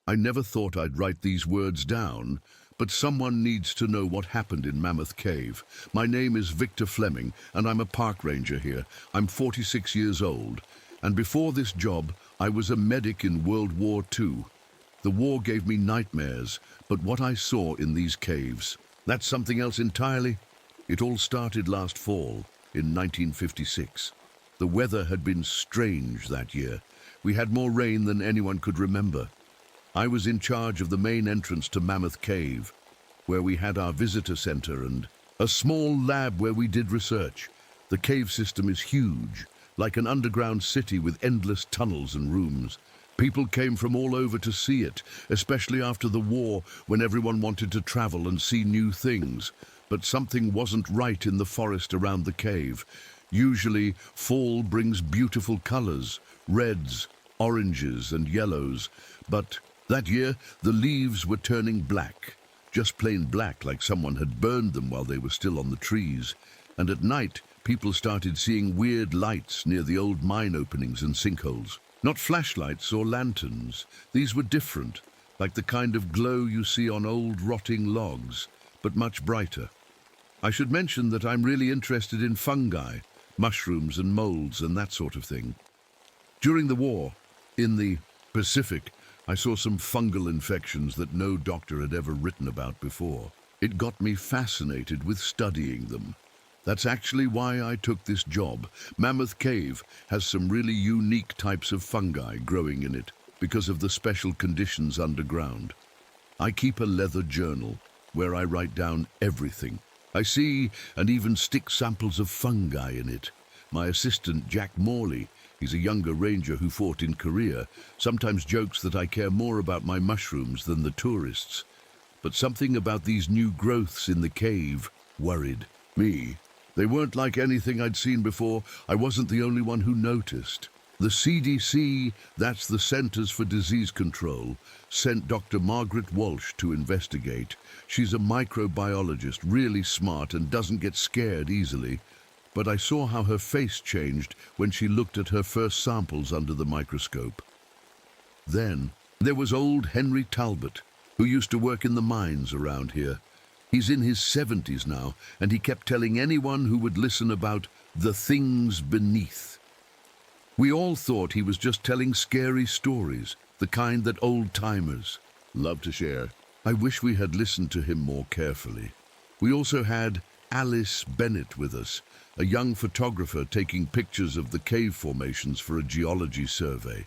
I never thought I'd write these words down, but someone needs to know what happened in Mammoth Cave. My name is Victor Fleming, and I'm a park ranger here. I'm 46 years old, and before this job, I was a medic in World War II. The war gave me nightmares, but what I saw in these caves, that's something else entirely. It all started last fall, in 1956. The weather had been strange that year. We had more rain than anyone could remember. I was in charge of the main entrance to Mammoth Cave, where we had our visitor center and a small lab where we did research. The cave system is huge, like an underground city with endless tunnels and rooms. People came from all over to see it, especially after the war when everyone wanted to travel and see new things. But something wasn't right in the forest around the cave. Usually, fall brings beautiful colors, reds, oranges and yellows, but that year the leaves were turning black, just plain black, like someone had burned them while they were still on the trees. And at night, people started seeing weird lights near the old mine openings and sinkholes. Not flashlights or lanterns. These were different, like the kind of glow you see on old rotting logs, but much brighter. I should mention that I'm really interested in fungi, mushrooms and molds and that sort of thing. During the war, in the Pacific, I saw some fungal infections that no doctor had ever written about before. It got me fascinated with studying them. That's actually why I took this job. Mammoth Cave has some really unique types of fungi growing in it because of the special conditions underground. I keep a leather journal where I write down everything. I see and even stick samples of fungi in it. My assistant, Jack Morley, he's a younger ranger who fought in Korea, sometimes jokes that I care more about my mushrooms than the tourists. But something about these new growths in the cave worried me. They weren't like anything I'd seen before. I wasn't the only one who noticed. The CDC, that's the Centers for Disease Control, sent Dr. Margaret Walsh to investigate. She's a microbiologist, really smart and doesn't get scared easily. But I saw how her face changed when she looked at her first samples under the microscope. Then there was old Henry Talbot, who used to work in the mines around here. He's in his 70s now, and he kept telling anyone who would listen about the things beneath. We all thought he was just telling scary stories, the kind that old-timers love to share. I wish we had listened to him more carefully. We also had Alice Bennett with us, a young photographer taking pictures of the cave formations for a geology survey.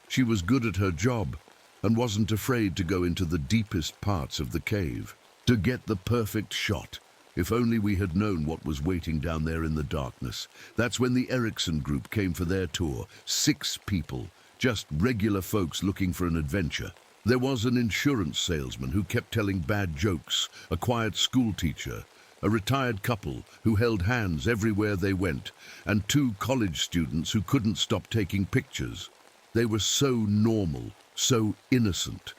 She was good at her job and wasn't afraid to go into the deepest parts of the cave to get the perfect shot. If only we had known what was waiting down there in the darkness. That's when the Erickson group came for their tour. 6 people, just regular folks looking for an adventure. There was an insurance salesman who kept telling bad jokes, a quiet school teacher, a retired couple who held hands everywhere they went, and 2 college students who couldn't stop taking pictures. They were so normal, so innocent.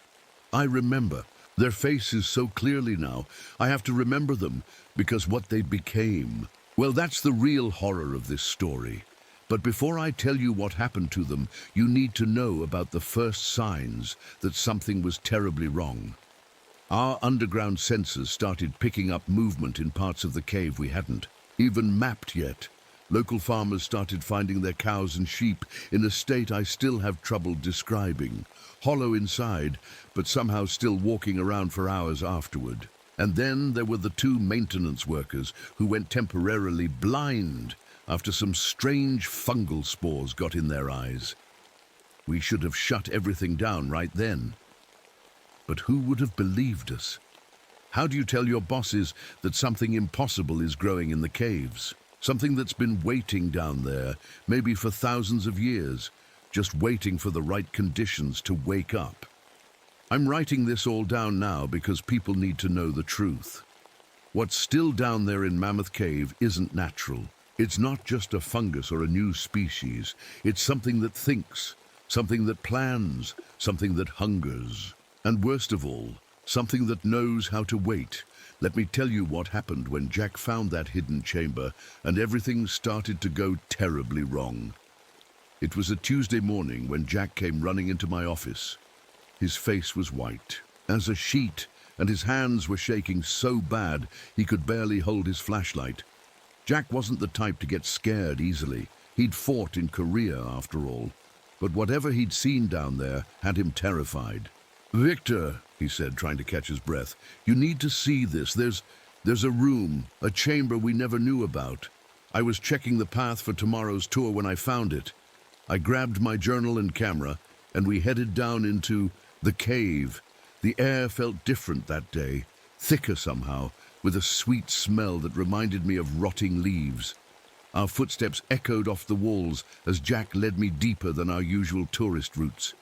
I remember their faces so clearly now. I have to remember them because what they became. Well, that's the real horror of this story. But before I tell you what happened to them, you need to know about the first signs that something was terribly wrong. Our underground sensors started picking up movement in parts of the cave we hadn't even mapped yet. Local farmers started finding their cows and sheep in a state I still have trouble describing. Hollow inside, but somehow still walking around for hours afterward. And then there were the 2 maintenance workers who went temporarily blind after some strange fungal spores got in their eyes. We should have shut everything down right then. But who would have believed us? How do you tell your bosses that something impossible is growing in the caves? Something that's been waiting down there, maybe for thousands of years, just waiting for the right conditions to wake up. I'm writing this all down now because people need to know the truth. What's still down there in Mammoth Cave isn't natural. It's not just a fungus or a new species. It's something that thinks, something that plans, something that hungers. And worst of all, something that knows how to wait. Let me tell you what happened when Jack found that hidden chamber and everything started to go terribly wrong. It was a Tuesday morning when Jack came running into my office. His face was white as a sheet, and his hands were shaking so bad he could barely hold his flashlight. Jack wasn't the type to get scared easily. He'd fought in Korea, after all. But whatever he'd seen down there had him terrified. "Victor," he said, trying to catch his breath, "you need to see this. There's a room, a chamber we never knew about. I was checking the path for tomorrow's tour when I found it. I grabbed my journal and camera, and we headed down into the cave. The air felt different that day, thicker somehow, with a sweet smell that reminded me of rotting leaves. Our footsteps echoed off the walls as Jack led me deeper than our usual tourist routes.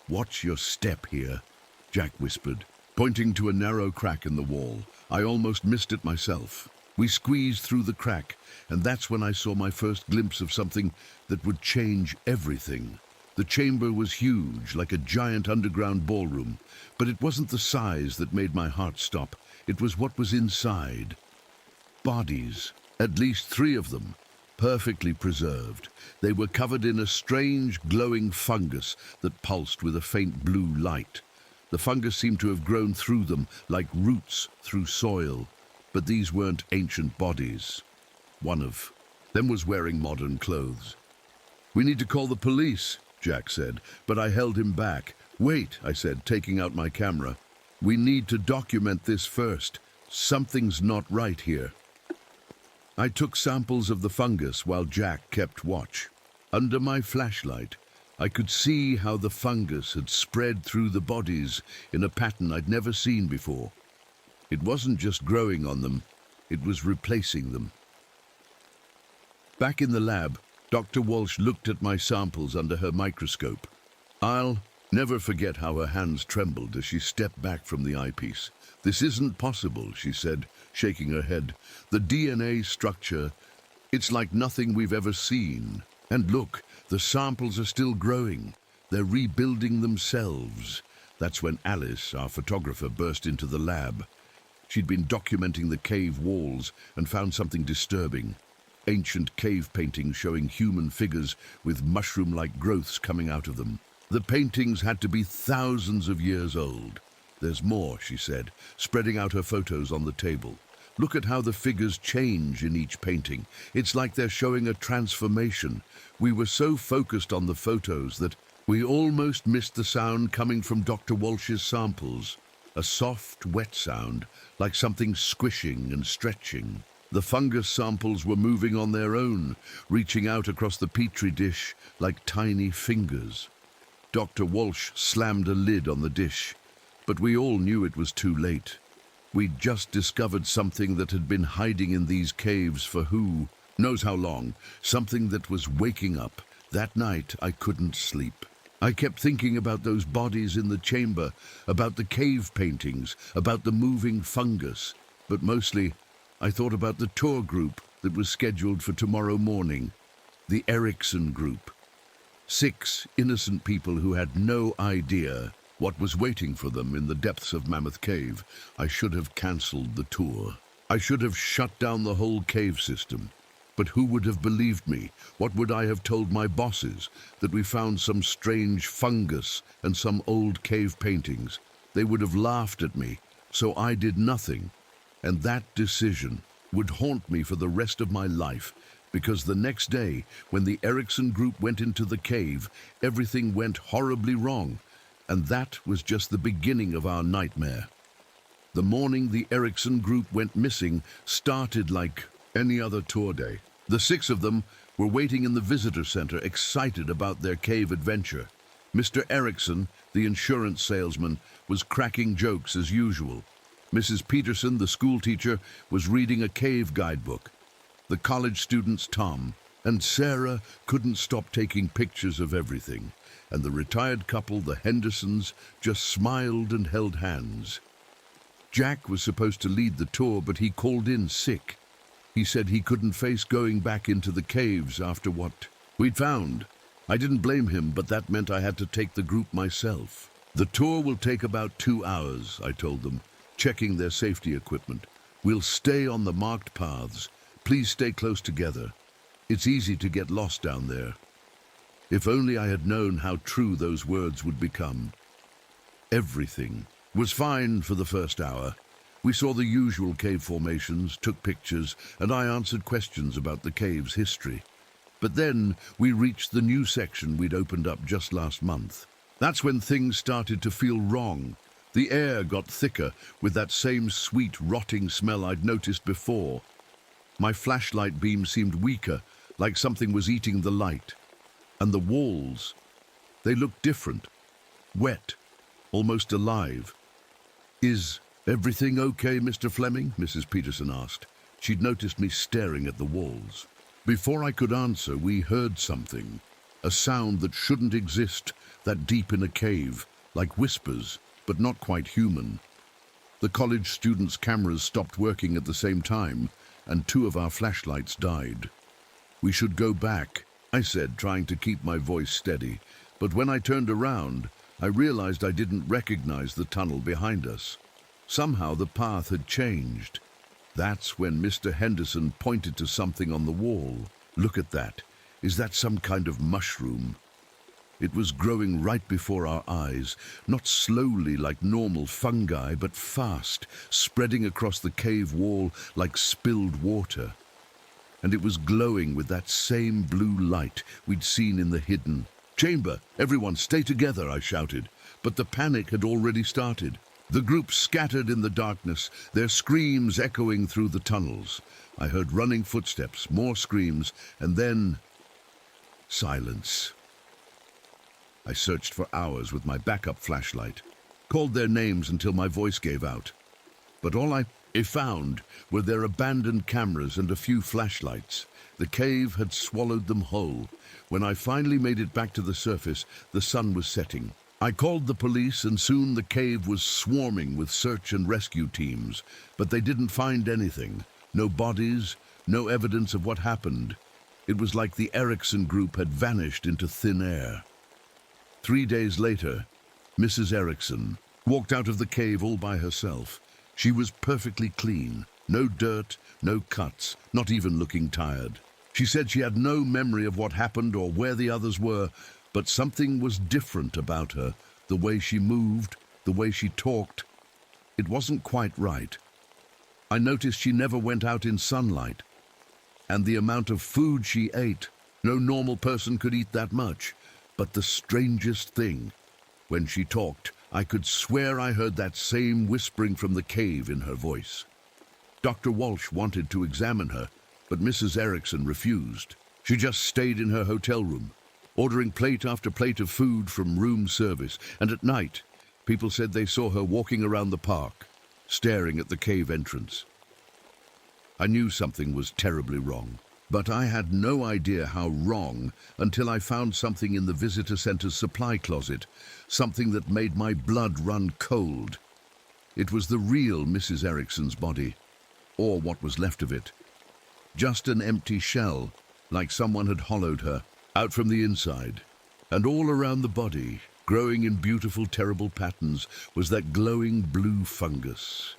"Watch your step here," Jack whispered, pointing to a narrow crack in the wall. I almost missed it myself. We squeezed through the crack, and that's when I saw my first glimpse of something that would change everything. The chamber was huge, like a giant underground ballroom, but it wasn't the size that made my heart stop. It was what was inside. Bodies, at least 3 of them, perfectly preserved. They were covered in a strange, glowing fungus that pulsed with a faint blue light. The fungus seemed to have grown through them, like roots through soil. But these weren't ancient bodies. One of them was wearing modern clothes. "We need to call the police," Jack said, but I held him back. "Wait," I said, taking out my camera. "We need to document this first. Something's not right here." I took samples of the fungus while Jack kept watch. Under my flashlight, I could see how the fungus had spread through the bodies in a pattern I'd never seen before. It wasn't just growing on them, it was replacing them. Back in the lab, Dr. Walsh looked at my samples under her microscope. I'll never forget how her hands trembled as she stepped back from the eyepiece. "This isn't possible," she said, shaking her head. "The DNA structure, it's like nothing we've ever seen. And look, the samples are still growing. They're rebuilding themselves." That's when Alice, our photographer, burst into the lab. She'd been documenting the cave walls and found something disturbing. Ancient cave paintings showing human figures with mushroom-like growths coming out of them. The paintings had to be thousands of years old. "There's more," she said, spreading out her photos on the table. "Look at how the figures change in each painting. It's like they're showing a transformation. We were so focused on the photos that we almost missed the sound coming from Dr. Walsh's samples. A soft, wet sound, like something squishing and stretching. The fungus samples were moving on their own, reaching out across the petri dish like tiny fingers." Dr. Walsh slammed a lid on the dish, but we all knew it was too late. We'd just discovered something that had been hiding in these caves for who knows how long, something that was waking up. That night, I couldn't sleep. I kept thinking about those bodies in the chamber, about the cave paintings, about the moving fungus. But mostly, I thought about the tour group that was scheduled for tomorrow morning. The Erickson group. 6 innocent people who had no idea what was waiting for them in the depths of Mammoth Cave. I should have cancelled the tour. I should have shut down the whole cave system. But who would have believed me? What would I have told my bosses? That we found some strange fungus and some old cave paintings. They would have laughed at me, so I did nothing. And that decision would haunt me for the rest of my life, because the next day, when the Erickson group went into the cave, everything went horribly wrong, and that was just the beginning of our nightmare. The morning the Erickson group went missing started like any other tour day. The 6 of them were waiting in the visitor center, excited about their cave adventure. Mr. Erickson, the insurance salesman, was cracking jokes as usual. Mrs. Peterson, the schoolteacher, was reading a cave guidebook. The college students, Tom and Sarah, couldn't stop taking pictures of everything. And the retired couple, the Hendersons, just smiled and held hands. Jack was supposed to lead the tour, but he called in sick. He said he couldn't face going back into the caves after what we'd found. I didn't blame him, but that meant I had to take the group myself. "The tour will take about 2 hours, I told them, checking their safety equipment. "We'll stay on the marked paths. Please stay close together. It's easy to get lost down there." If only I had known how true those words would become. Everything was fine for the first hour. We saw the usual cave formations, took pictures, and I answered questions about the cave's history. But then we reached the new section we'd opened up just last month. That's when things started to feel wrong. The air got thicker with that same sweet, rotting smell I'd noticed before. My flashlight beam seemed weaker, like something was eating the light. And the walls, they looked different, wet, almost alive. "Is everything okay, Mr. Fleming?" Mrs. Peterson asked. She'd noticed me staring at the walls. Before I could answer, we heard something. A sound that shouldn't exist, that deep in a cave, like whispers, but not quite human. The college students' cameras stopped working at the same time, and 2 of our flashlights died. "We should go back," I said, trying to keep my voice steady. But when I turned around, I realized I didn't recognize the tunnel behind us. Somehow the path had changed. That's when Mr. Henderson pointed to something on the wall. "Look at that. Is that some kind of mushroom?" It was growing right before our eyes, not slowly like normal fungi, but fast, spreading across the cave wall like spilled water. And it was glowing with that same blue light we'd seen in the hidden chamber. "Everyone, stay together," I shouted. But the panic had already started. The group scattered in the darkness, their screams echoing through the tunnels. I heard running footsteps, more screams, and then silence. I searched for hours with my backup flashlight, called their names until my voice gave out. But all I found were their abandoned cameras and a few flashlights. The cave had swallowed them whole. When I finally made it back to the surface, the sun was setting. I called the police, and soon the cave was swarming with search and rescue teams. But they didn't find anything. No bodies, no evidence of what happened. It was like the Erickson group had vanished into thin air. 3 days later, Mrs. Erickson walked out of the cave all by herself. She was perfectly clean. No dirt, no cuts, not even looking tired. She said she had no memory of what happened or where the others were, but something was different about her, the way she moved, the way she talked. It wasn't quite right. I noticed she never went out in sunlight. And the amount of food she ate, no normal person could eat that much. But the strangest thing, when she talked, I could swear I heard that same whispering from the cave in her voice. Dr. Walsh wanted to examine her, but Mrs. Erickson refused. She just stayed in her hotel room, ordering plate after plate of food from room service, and at night, people said they saw her walking around the park, staring at the cave entrance. I knew something was terribly wrong, but I had no idea how wrong until I found something in the visitor center's supply closet, something that made my blood run cold. It was the real Mrs. Erickson's body, or what was left of it. Just an empty shell, like someone had hollowed her out from the inside. And all around the body, growing in beautiful, terrible patterns, was that glowing blue fungus.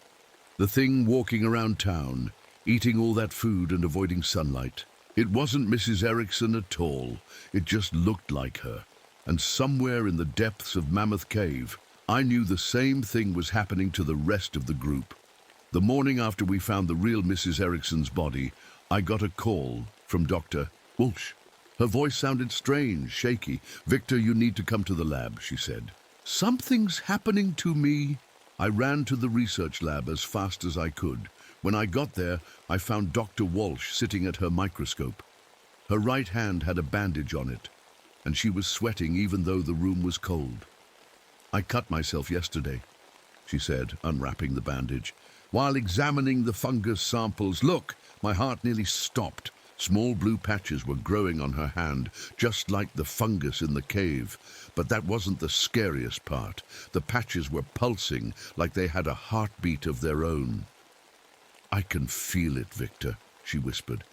The thing walking around town, eating all that food and avoiding sunlight. It wasn't Mrs. Erickson at all. It just looked like her. And somewhere in the depths of Mammoth Cave, I knew the same thing was happening to the rest of the group. The morning after we found the real Mrs. Erickson's body, I got a call from Dr. Walsh. Her voice sounded strange, shaky. "Victor, you need to come to the lab," she said. "Something's happening to me." I ran to the research lab as fast as I could. When I got there, I found Dr. Walsh sitting at her microscope. Her right hand had a bandage on it, and she was sweating even though the room was cold. "I cut myself yesterday," she said, unwrapping the bandage. "While examining the fungus samples, look!" My heart nearly stopped. Small blue patches were growing on her hand, just like the fungus in the cave. But that wasn't the scariest part. The patches were pulsing like they had a heartbeat of their own. "I can feel it, Victor," she whispered.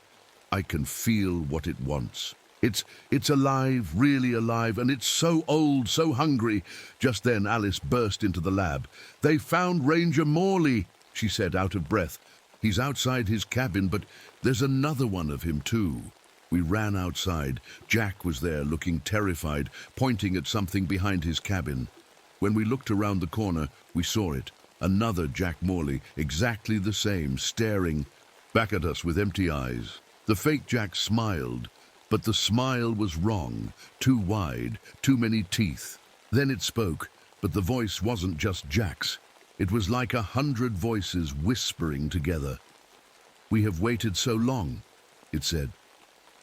"I can feel what it wants. It's alive, really alive, and it's so old, so hungry." Just then Alice burst into the lab. "They found Ranger Morley," she said, out of breath. "He's outside his cabin, but there's another one of him too." We ran outside. Jack was there, looking terrified, pointing at something behind his cabin. When we looked around the corner, we saw it. Another Jack Morley, exactly the same, staring back at us with empty eyes. The fake Jack smiled, but the smile was wrong, too wide, too many teeth. Then it spoke, but the voice wasn't just Jack's. It was like 100 voices whispering together. "We have waited so long," it said.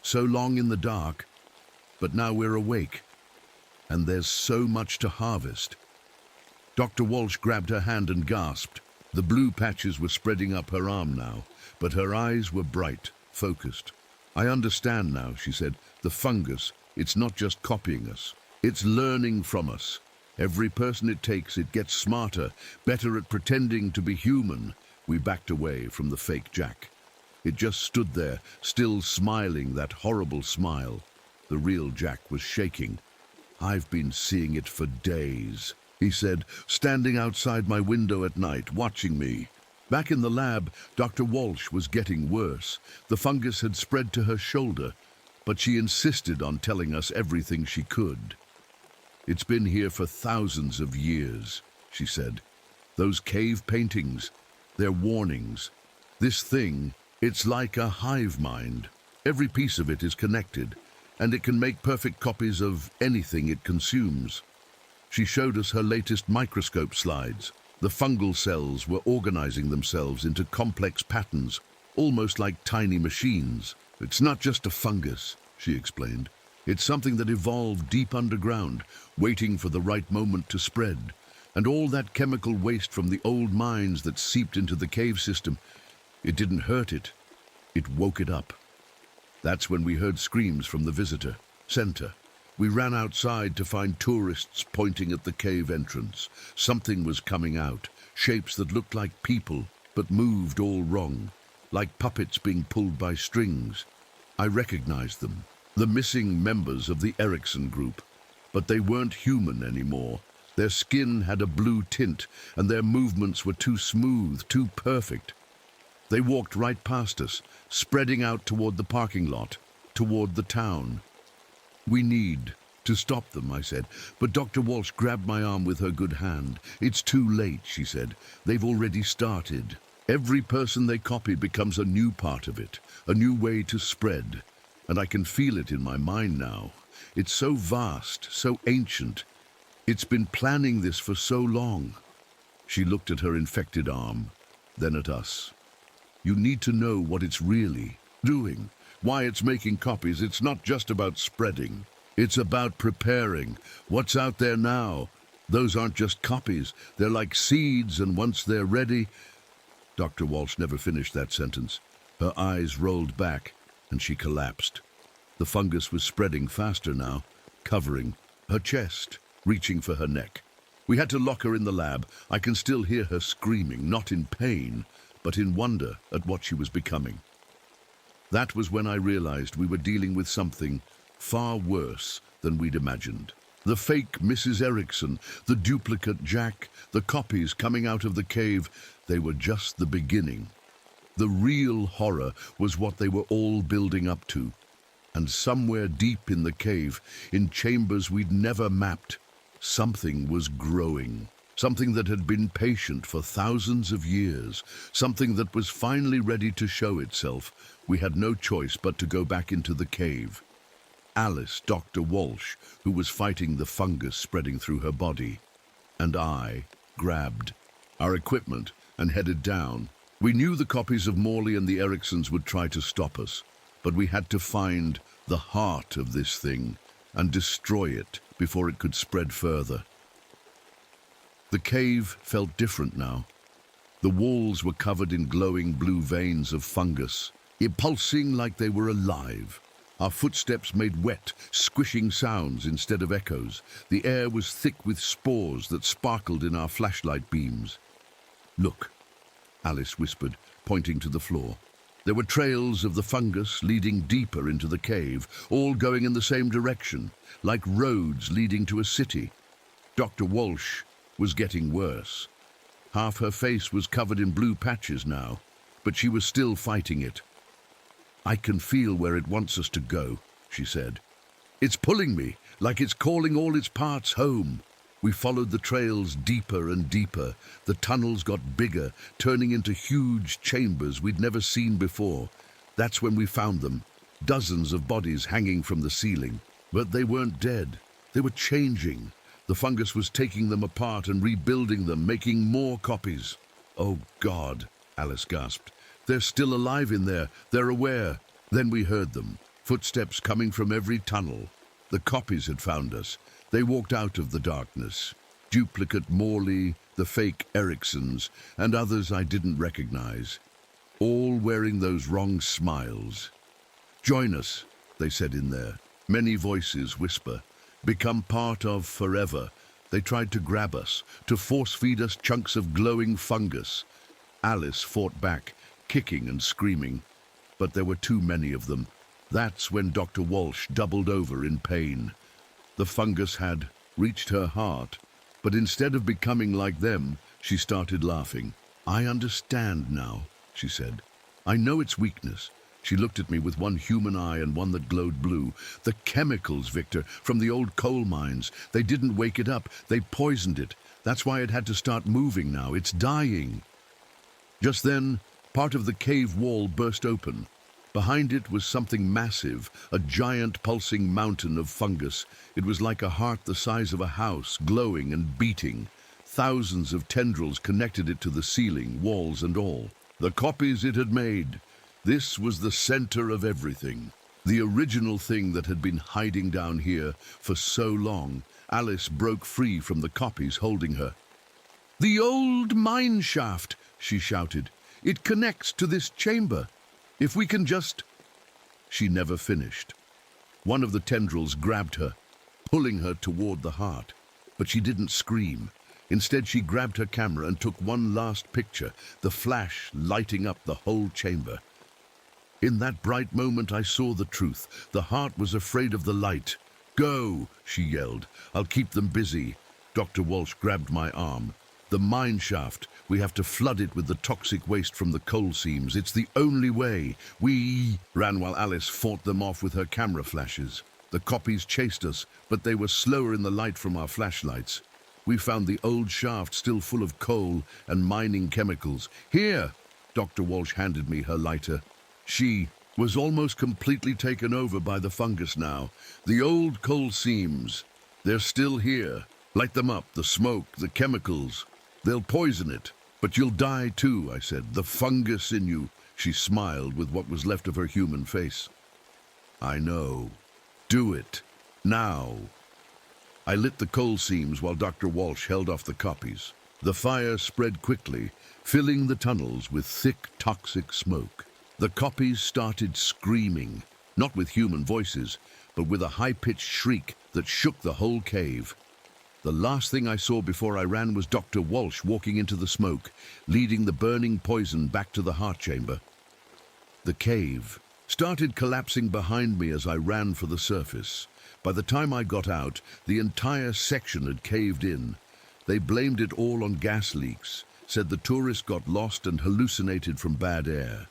"So long in the dark, but now we're awake. And there's so much to harvest." Dr. Walsh grabbed her hand and gasped. The blue patches were spreading up her arm now, but her eyes were bright, focused. "I understand now," she said. "The fungus, it's not just copying us. It's learning from us. Every person it takes, it gets smarter, better at pretending to be human." We backed away from the fake Jack. It just stood there, still smiling that horrible smile. The real Jack was shaking. "I've been seeing it for days," he said, standing outside my window at night, watching me. Back in the lab, Dr. Walsh was getting worse. The fungus had spread to her shoulder, but she insisted on telling us everything she could. "It's been here for thousands of years," she said. "Those cave paintings, they're warnings. This thing, it's like a hive mind. Every piece of it is connected, and it can make perfect copies of anything it consumes." She showed us her latest microscope slides. The fungal cells were organizing themselves into complex patterns, almost like tiny machines. "It's not just a fungus," she explained. "It's something that evolved deep underground, waiting for the right moment to spread. And all that chemical waste from the old mines that seeped into the cave system, it didn't hurt it. It woke it up." That's when we heard screams from the visitor center. We ran outside to find tourists pointing at the cave entrance. Something was coming out, shapes that looked like people, but moved all wrong, like puppets being pulled by strings. I recognized them, the missing members of the Erickson group, but they weren't human anymore. Their skin had a blue tint, and their movements were too smooth, too perfect. They walked right past us, spreading out toward the parking lot, toward the town. "We need to stop them," I said, but Dr. Walsh grabbed my arm with her good hand. "It's too late," she said. "They've already started. Every person they copy becomes a new part of it, a new way to spread. And I can feel it in my mind now. It's so vast, so ancient. It's been planning this for so long." She looked at her infected arm, then at us. "You need to know what it's really doing. Why it's making copies. It's not just about spreading. It's about preparing. What's out there now? Those aren't just copies. They're like seeds, and once they're ready..." Dr. Walsh never finished that sentence. Her eyes rolled back, and she collapsed. The fungus was spreading faster now, covering her chest, reaching for her neck. We had to lock her in the lab. I can still hear her screaming, not in pain, but in wonder at what she was becoming. That was when I realized we were dealing with something far worse than we'd imagined. The fake Mrs. Erickson, the duplicate Jack, the copies coming out of the cave, they were just the beginning. The real horror was what they were all building up to. And somewhere deep in the cave, in chambers we'd never mapped, something was growing. Something that had been patient for thousands of years. Something that was finally ready to show itself. We had no choice but to go back into the cave. Alice, Dr. Walsh, who was fighting the fungus spreading through her body, and I grabbed our equipment and headed down. We knew the copies of Morley and the Ericksons would try to stop us, but we had to find the heart of this thing and destroy it before it could spread further. The cave felt different now. The walls were covered in glowing blue veins of fungus, pulsing like they were alive. Our footsteps made wet, squishing sounds instead of echoes. The air was thick with spores that sparkled in our flashlight beams. "Look," Alice whispered, pointing to the floor. There were trails of the fungus leading deeper into the cave, all going in the same direction, like roads leading to a city. Dr. Walsh was getting worse. Half her face was covered in blue patches now, but she was still fighting it. "I can feel where it wants us to go," she said. "It's pulling me, like it's calling all its parts home." We followed the trails deeper and deeper. The tunnels got bigger, turning into huge chambers we'd never seen before. That's when we found them. Dozens of bodies hanging from the ceiling. But they weren't dead. They were changing. The fungus was taking them apart and rebuilding them, making more copies. "Oh, God," Alice gasped. "They're still alive in there. They're aware." Then we heard them, footsteps coming from every tunnel. The copies had found us. They walked out of the darkness. Duplicate Morley, the fake Ericksons, and others I didn't recognize. All wearing those wrong smiles. "Join us," they said in there. Many voices whisper. "Become part of forever." They tried to grab us, to force-feed us chunks of glowing fungus. Alice fought back, kicking and screaming. But there were too many of them. That's when Dr. Walsh doubled over in pain. The fungus had reached her heart, but instead of becoming like them, she started laughing. "I understand now," she said. "I know its weakness." She looked at me with one human eye and one that glowed blue. "The chemicals, Victor, from the old coal mines. They didn't wake it up. They poisoned it. That's why it had to start moving now. It's dying." Just then, part of the cave wall burst open. Behind it was something massive, a giant pulsing mountain of fungus. It was like a heart the size of a house, glowing and beating. Thousands of tendrils connected it to the ceiling, walls and all. The copies it had made. This was the center of everything. The original thing that had been hiding down here for so long. Alice broke free from the copies holding her. "The old mine shaft," she shouted. "It connects to this chamber. If we can just—" She never finished. One of the tendrils grabbed her, pulling her toward the heart. But she didn't scream. Instead, she grabbed her camera and took one last picture, the flash lighting up the whole chamber. In that bright moment, I saw the truth. The heart was afraid of the light. "Go," she yelled. "I'll keep them busy." Dr. Walsh grabbed my arm. "The mine shaft. We have to flood it with the toxic waste from the coal seams. It's the only way." We ran while Alice fought them off with her camera flashes. The copies chased us, but they were slower in the light from our flashlights. We found the old shaft still full of coal and mining chemicals. "Here!" Dr. Walsh handed me her lighter. She was almost completely taken over by the fungus now. "The old coal seams. They're still here. Light them up, the smoke, the chemicals. They'll poison it. But you'll die too," I said. "The fungus in you." She smiled with what was left of her human face. "I know. Do it. Now." I lit the coal seams while Dr. Walsh held off the copies. The fire spread quickly, filling the tunnels with thick, toxic smoke. The copies started screaming, not with human voices, but with a high-pitched shriek that shook the whole cave. The last thing I saw before I ran was Dr. Walsh walking into the smoke, leading the burning poison back to the heart chamber. The cave started collapsing behind me as I ran for the surface. By the time I got out, the entire section had caved in. They blamed it all on gas leaks, said the tourists got lost and hallucinated from bad air.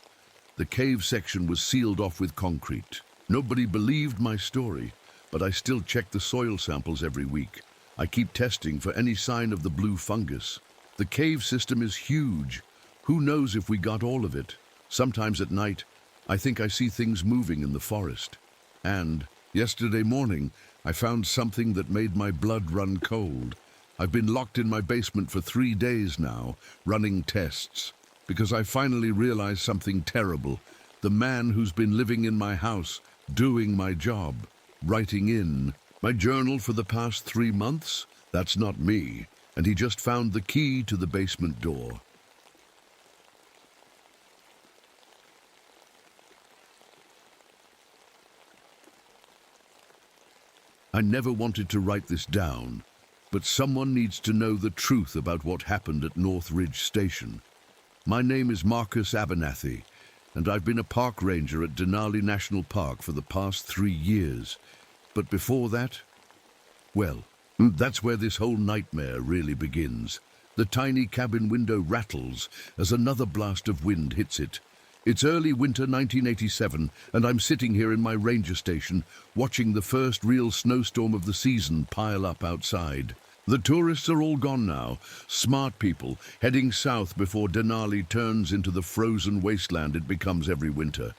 The cave section was sealed off with concrete. Nobody believed my story, but I still check the soil samples every week. I keep testing for any sign of the blue fungus. The cave system is huge. Who knows if we got all of it? Sometimes at night, I think I see things moving in the forest. And yesterday morning, I found something that made my blood run cold. I've been locked in my basement for 3 days now, running tests, because I finally realized something terrible. The man who's been living in my house, doing my job, writing in my journal for the past 3 months, that's not me, and he just found the key to the basement door. I never wanted to write this down, but someone needs to know the truth about what happened at North Ridge Station. My name is Marcus Abernathy, and I've been a park ranger at Denali National Park for the past 3 years. But before that, well, that's where this whole nightmare really begins. The tiny cabin window rattles as another blast of wind hits it. It's early winter 1987, and I'm sitting here in my ranger station, watching the first real snowstorm of the season pile up outside. The tourists are all gone now, smart people heading south before Denali turns into the frozen wasteland it becomes every winter.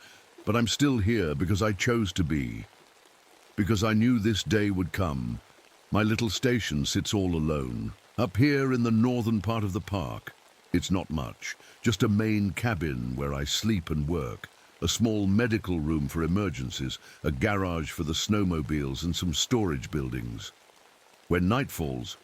But I'm still here because I chose to be, because I knew this day would come. My little station sits all alone, up here in the northern part of the park. It's not much, just a main cabin where I sleep and work, a small medical room for emergencies, a garage for the snowmobiles and some storage buildings. When night falls,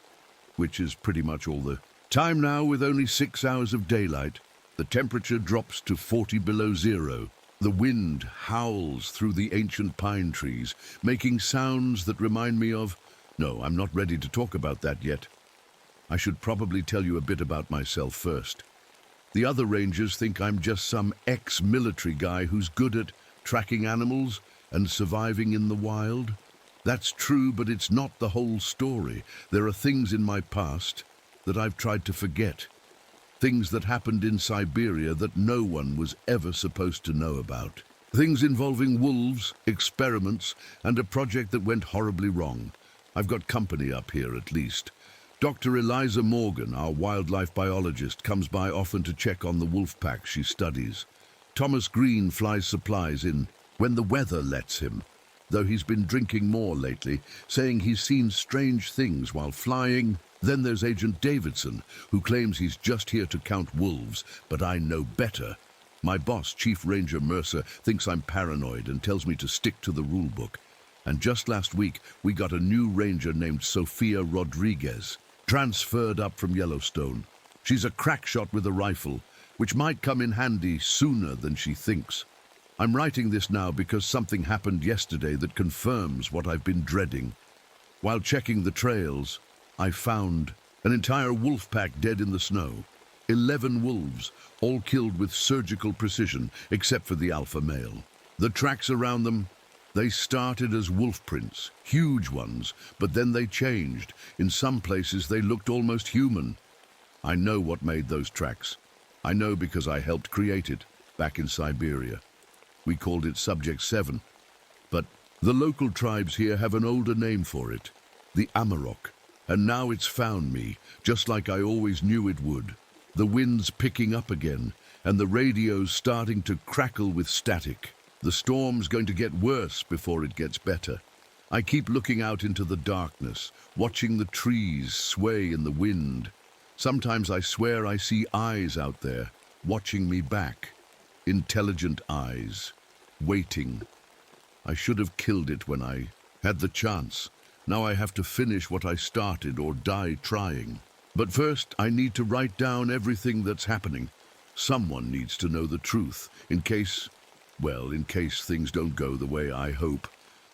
which is pretty much all the time now with only 6 hours of daylight, the temperature drops to 40 below zero. The wind howls through the ancient pine trees, making sounds that remind me of... No, I'm not ready to talk about that yet. I should probably tell you a bit about myself first. The other rangers think I'm just some ex-military guy who's good at tracking animals and surviving in the wild. That's true, but it's not the whole story. There are things in my past that I've tried to forget. Things that happened in Siberia that no one was ever supposed to know about. Things involving wolves, experiments, and a project that went horribly wrong. I've got company up here at least. Dr. Eliza Morgan, our wildlife biologist, comes by often to check on the wolf pack she studies. Thomas Green flies supplies in when the weather lets him, though he's been drinking more lately, saying he's seen strange things while flying. Then there's Agent Davidson, who claims he's just here to count wolves, but I know better. My boss, Chief Ranger Mercer, thinks I'm paranoid and tells me to stick to the rule book. And just last week, we got a new ranger named Sofia Rodriguez, transferred up from Yellowstone. She's a crack shot with a rifle, which might come in handy sooner than she thinks. I'm writing this now because something happened yesterday that confirms what I've been dreading. While checking the trails, I found an entire wolf pack dead in the snow. 11 wolves, all killed with surgical precision, except for the alpha male. The tracks around them, they started as wolf prints, huge ones, but then they changed. In some places they looked almost human. I know what made those tracks. I know because I helped create it back in Siberia. We called it Subject 7, but the local tribes here have an older name for it, the Amarok, and now it's found me, just like I always knew it would. The wind's picking up again, and the radio's starting to crackle with static. The storm's going to get worse before it gets better. I keep looking out into the darkness, watching the trees sway in the wind. Sometimes I swear I see eyes out there, watching me back. Intelligent eyes, waiting. I should have killed it when I had the chance. Now I have to finish what I started or die trying. But first, I need to write down everything that's happening. Someone needs to know the truth, in case things don't go the way I hope.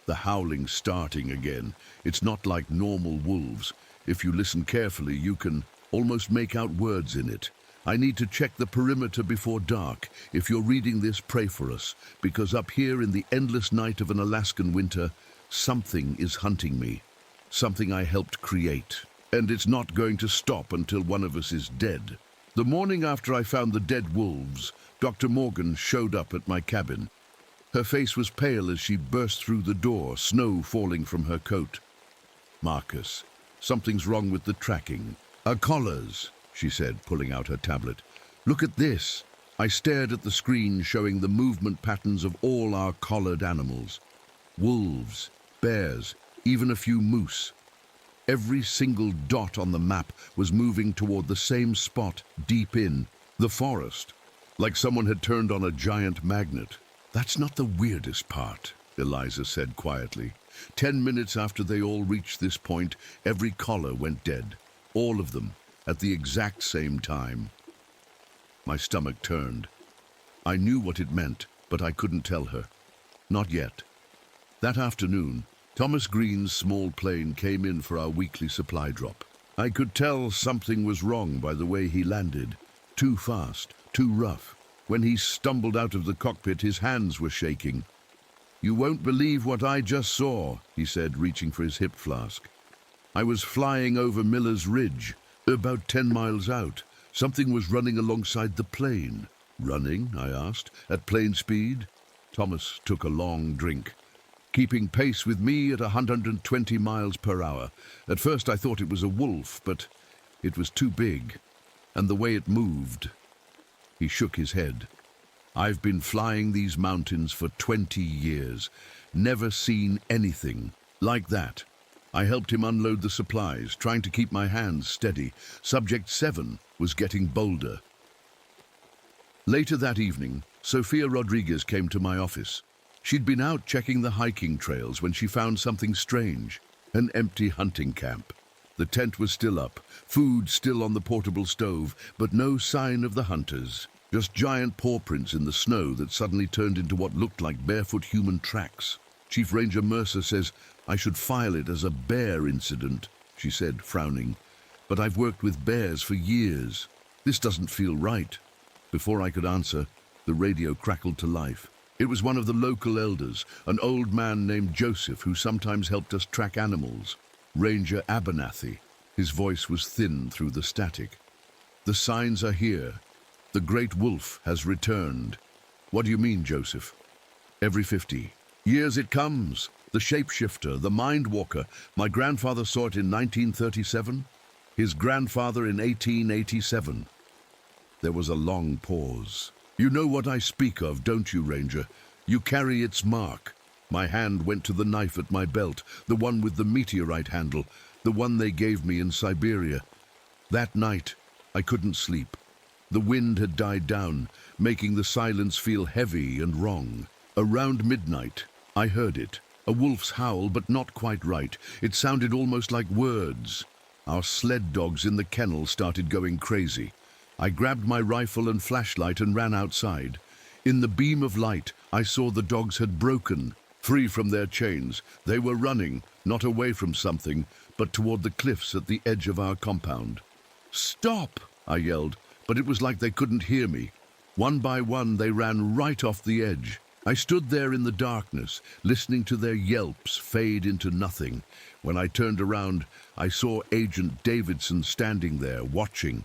The howling's starting again. It's not like normal wolves. If you listen carefully, you can almost make out words in it. I need to check the perimeter before dark. If you're reading this, pray for us, because up here in the endless night of an Alaskan winter, something is hunting me. Something I helped create. And it's not going to stop until one of us is dead. The morning after I found the dead wolves, Dr. Morgan showed up at my cabin. Her face was pale as she burst through the door, snow falling from her coat. "Marcus, something's wrong with the tracking. Our collars," she said, pulling out her tablet. "Look at this." I stared at the screen showing the movement patterns of all our collared animals. Wolves, bears, even a few moose. Every single dot on the map was moving toward the same spot, deep in the forest, like someone had turned on a giant magnet. "That's not the weirdest part," Eliza said quietly. 10 minutes after they all reached this point, every collar went dead. All of them, at the exact same time. My stomach turned. I knew what it meant, but I couldn't tell her. Not yet. That afternoon, Thomas Green's small plane came in for our weekly supply drop. I could tell something was wrong by the way he landed. Too fast, too rough. When he stumbled out of the cockpit, his hands were shaking. "You won't believe what I just saw," he said, reaching for his hip flask. "I was flying over Miller's Ridge, about 10 miles out. Something was running alongside the plane." "Running?" I asked. "At plane speed?" Thomas took a long drink. keeping pace with me at 120 miles per hour. At first I thought it was a wolf, but it was too big, and the way it moved. He shook his head. I've been flying these mountains for 20 years, never seen anything like that. I helped him unload the supplies, trying to keep my hands steady. Subject 7 was getting bolder. Later that evening, Sofia Rodriguez came to my office. She'd been out checking the hiking trails when she found something strange, an empty hunting camp. The tent was still up, food still on the portable stove, but no sign of the hunters. Just giant paw prints in the snow that suddenly turned into what looked like barefoot human tracks. Chief Ranger Mercer says I should file it as a bear incident, she said, frowning. But I've worked with bears for years. This doesn't feel right. Before I could answer, the radio crackled to life. It was one of the local elders, an old man named Joseph who sometimes helped us track animals. Ranger Abernathy. His voice was thin through the static. The signs are here. The great wolf has returned. What do you mean, Joseph? Every 50 years it comes. The shapeshifter, the mindwalker. My grandfather saw it in 1937. His grandfather in 1887. There was a long pause. You know what I speak of, don't you, Ranger? You carry its mark. My hand went to the knife at my belt, the one with the meteorite handle, the one they gave me in Siberia. That night, I couldn't sleep. The wind had died down, making the silence feel heavy and wrong. Around midnight, I heard it. A wolf's howl, but not quite right. It sounded almost like words. Our sled dogs in the kennel started going crazy. I grabbed my rifle and flashlight and ran outside. In the beam of light, I saw the dogs had broken, free from their chains. They were running, not away from something, but toward the cliffs at the edge of our compound. "Stop!" I yelled, but it was like they couldn't hear me. One by one, they ran right off the edge. I stood there in the darkness, listening to their yelps fade into nothing. When I turned around, I saw Agent Davidson standing there, watching.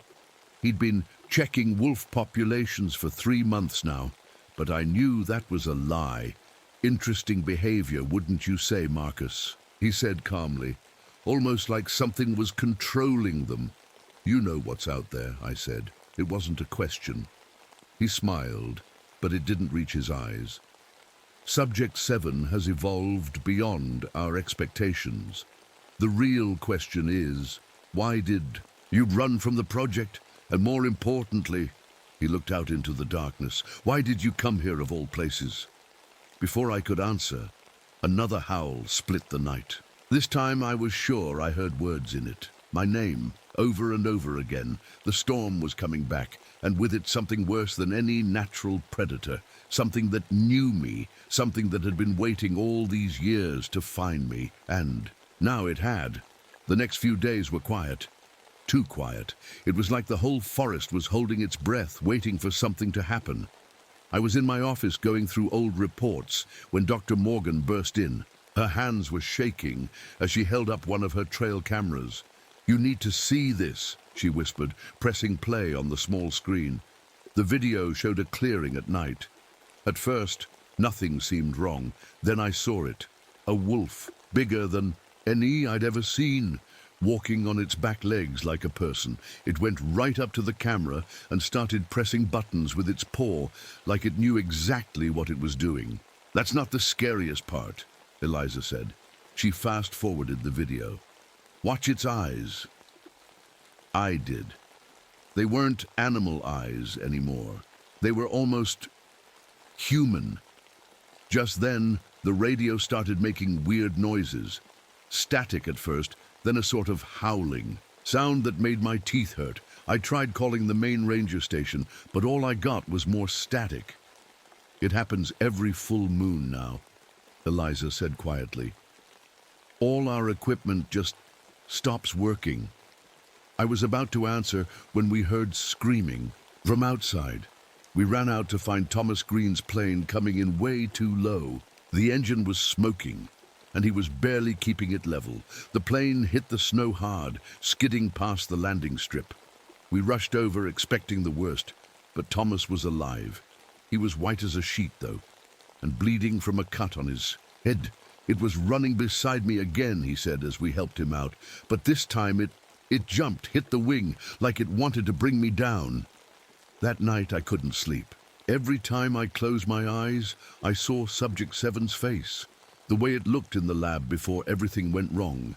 He'd been checking wolf populations for 3 months now, but I knew that was a lie. Interesting behavior, wouldn't you say, Marcus? He said calmly, almost like something was controlling them. You know what's out there, I said. It wasn't a question. He smiled, but it didn't reach his eyes. Subject 7 has evolved beyond our expectations. The real question is, why did you run from the project? And more importantly, he looked out into the darkness. Why did you come here of all places? Before I could answer, another howl split the night. This time I was sure I heard words in it. My name, over and over again. The storm was coming back, and with it something worse than any natural predator. Something that knew me, something that had been waiting all these years to find me. And now it had. The next few days were quiet. Too quiet. It was like the whole forest was holding its breath, waiting for something to happen. I was in my office going through old reports when Dr. Morgan burst in. Her hands were shaking as she held up one of her trail cameras. "You need to see this," she whispered, pressing play on the small screen. The video showed a clearing at night. At first, nothing seemed wrong. Then I saw it. A wolf, bigger than any I'd ever seen, walking on its back legs like a person. It went right up to the camera and started pressing buttons with its paw, like it knew exactly what it was doing. "That's not the scariest part," Eliza said. She fast-forwarded the video. "Watch its eyes." I did. They weren't animal eyes anymore. They were almost human. Just then, the radio started making weird noises. Static at first, then a sort of howling. Sound that made my teeth hurt. I tried calling the main ranger station, but all I got was more static. "It happens every full moon now," Eliza said quietly. "All our equipment just stops working." I was about to answer when we heard screaming from outside. We ran out to find Thomas Green's plane coming in way too low. The engine was smoking, and he was barely keeping it level. The plane hit the snow hard, skidding past the landing strip. We rushed over, expecting the worst, but Thomas was alive. He was white as a sheet, though, and bleeding from a cut on his head. It was running beside me again, he said as we helped him out. But this time it jumped, hit the wing, like it wanted to bring me down. That night I couldn't sleep. Every time I closed my eyes, I saw Subject 7's face, the way it looked in the lab before everything went wrong.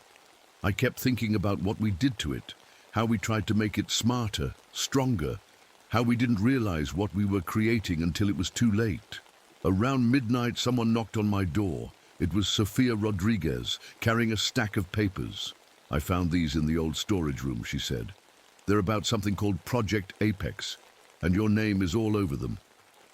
I kept thinking about what we did to it, how we tried to make it smarter, stronger, how we didn't realize what we were creating until it was too late. Around midnight, someone knocked on my door. It was Sofia Rodriguez, carrying a stack of papers. I found these in the old storage room, she said. They're about something called Project Apex, and your name is all over them.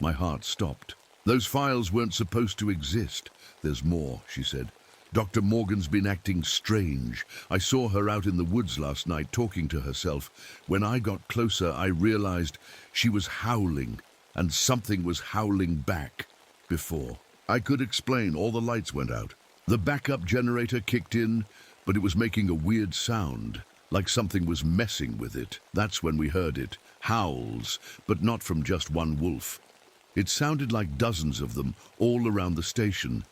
My heart stopped. Those files weren't supposed to exist. There's more, she said. Dr. Morgan's been acting strange. I saw her out in the woods last night talking to herself. When I got closer, I realized she was howling, and something was howling back. Before I could explain, all the lights went out. The backup generator kicked in, but it was making a weird sound, like something was messing with it. That's when we heard it. Howls, but not from just one wolf. It sounded like dozens of them, all around the station.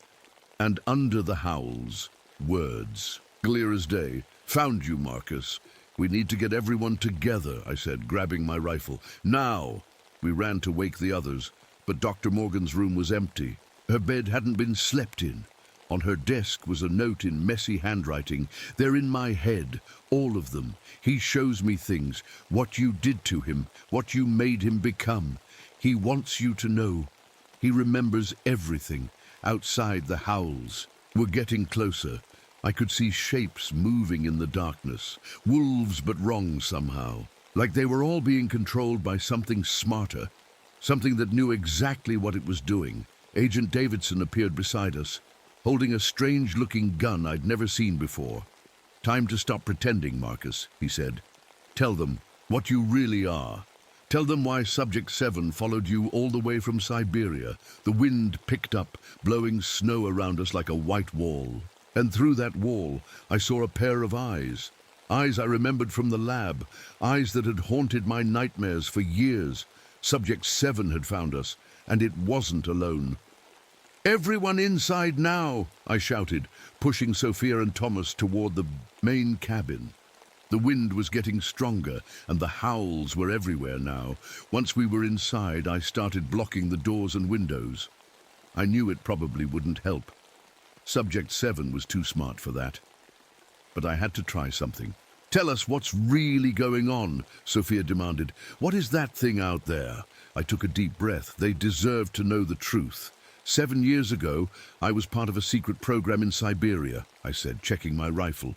And under the howls, words. Clear as day. Found you, Marcus. We need to get everyone together, I said, grabbing my rifle. Now! We ran to wake the others, but Dr. Morgan's room was empty. Her bed hadn't been slept in. On her desk was a note in messy handwriting. They're in my head, all of them. He shows me things, what you did to him, what you made him become. He wants you to know. He remembers everything, outside the howls. We're getting closer. I could see shapes moving in the darkness. Wolves, but wrong somehow. Like they were all being controlled by something smarter. Something that knew exactly what it was doing. Agent Davidson appeared beside us, holding a strange-looking gun I'd never seen before. Time to stop pretending, Marcus, he said. Tell them what you really are. Tell them why Subject 7 followed you all the way from Siberia. The wind picked up, blowing snow around us like a white wall. And through that wall, I saw a pair of eyes. Eyes I remembered from the lab. Eyes that had haunted my nightmares for years. Subject 7 had found us, and it wasn't alone. Everyone inside now, I shouted, pushing Sophia and Thomas toward the main cabin. The wind was getting stronger, and the howls were everywhere now. Once we were inside, I started blocking the doors and windows. I knew it probably wouldn't help. Subject 7 was too smart for that. But I had to try something. Tell us what's really going on, Sophia demanded. What is that thing out there? I took a deep breath. They deserved to know the truth. 7 years ago, I was part of a secret program in Siberia, I said, checking my rifle.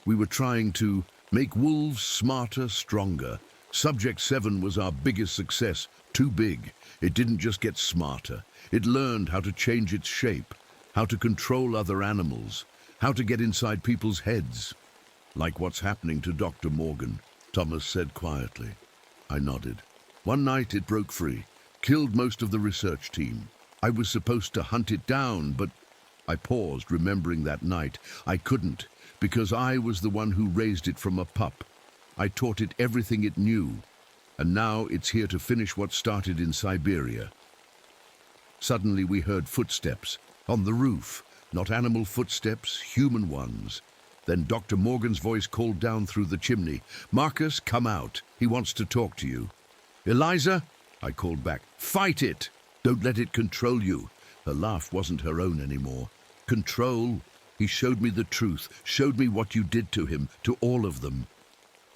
We were trying to make wolves smarter, stronger. Subject 7 was our biggest success. Too big. It didn't just get smarter. It learned how to change its shape, how to control other animals, how to get inside people's heads. Like what's happening to Dr. Morgan, Thomas said quietly. I nodded. One night it broke free, killed most of the research team. I was supposed to hunt it down, but I paused, remembering that night. I couldn't, because I was the one who raised it from a pup. I taught it everything it knew, and now it's here to finish what started in Siberia. Suddenly we heard footsteps on the roof, not animal footsteps, human ones. Then Dr. Morgan's voice called down through the chimney. Marcus, come out. He wants to talk to you. Eliza, I called back. Fight it. Don't let it control you. Her laugh wasn't her own anymore. Control. He showed me the truth, showed me what you did to him, to all of them.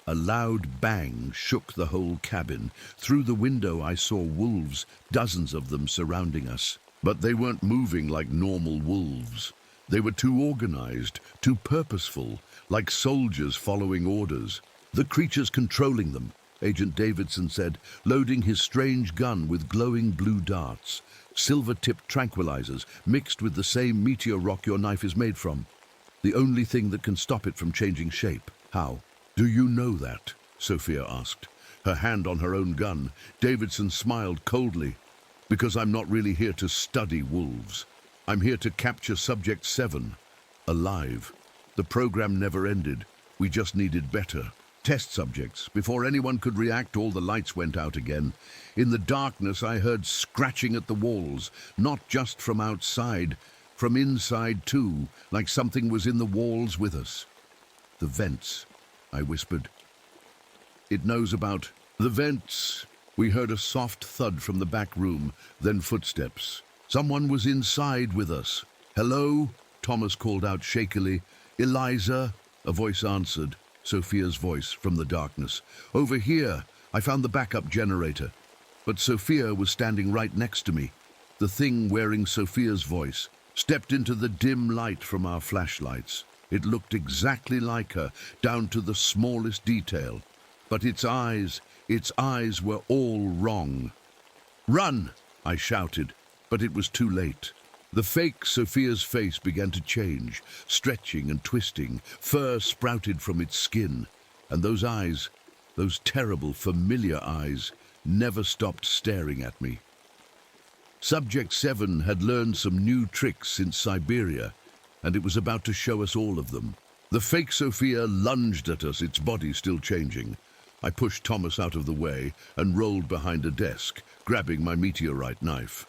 A loud bang shook the whole cabin. Through the window I saw wolves, dozens of them surrounding us. But they weren't moving like normal wolves. They were too organized, too purposeful, like soldiers following orders. The creatures controlling them, Agent Davidson said, loading his strange gun with glowing blue darts, silver-tipped tranquilizers mixed with the same meteor rock your knife is made from. The only thing that can stop it from changing shape. How? Do you know that? Sophia asked, her hand on her own gun. Davidson smiled coldly. Because I'm not really here to study wolves. I'm here to capture Subject 7, alive. The program never ended. We just needed better. Test subjects. Before anyone could react, all the lights went out again. In the darkness, I heard scratching at the walls, not just from outside, From inside, too, like something was in the walls with us. The vents, I whispered. It knows about the vents. We heard a soft thud from the back room, then footsteps. Someone was inside with us. Hello? Thomas called out shakily. Eliza? A voice answered, Sophia's voice from the darkness. Over here. I found the backup generator. But Sophia was standing right next to me. The thing wearing Sophia's voice stepped into the dim light from our flashlights. It looked exactly like her, down to the smallest detail. But its eyes were all wrong. Run! I shouted, but it was too late. The fake Sophia's face began to change, stretching and twisting. Fur sprouted from its skin. And those eyes, those terrible, familiar eyes, never stopped staring at me. Subject 7 had learned some new tricks since Siberia, and it was about to show us all of them. The fake Sophia lunged at us, its body still changing. I pushed Thomas out of the way and rolled behind a desk, grabbing my meteorite knife.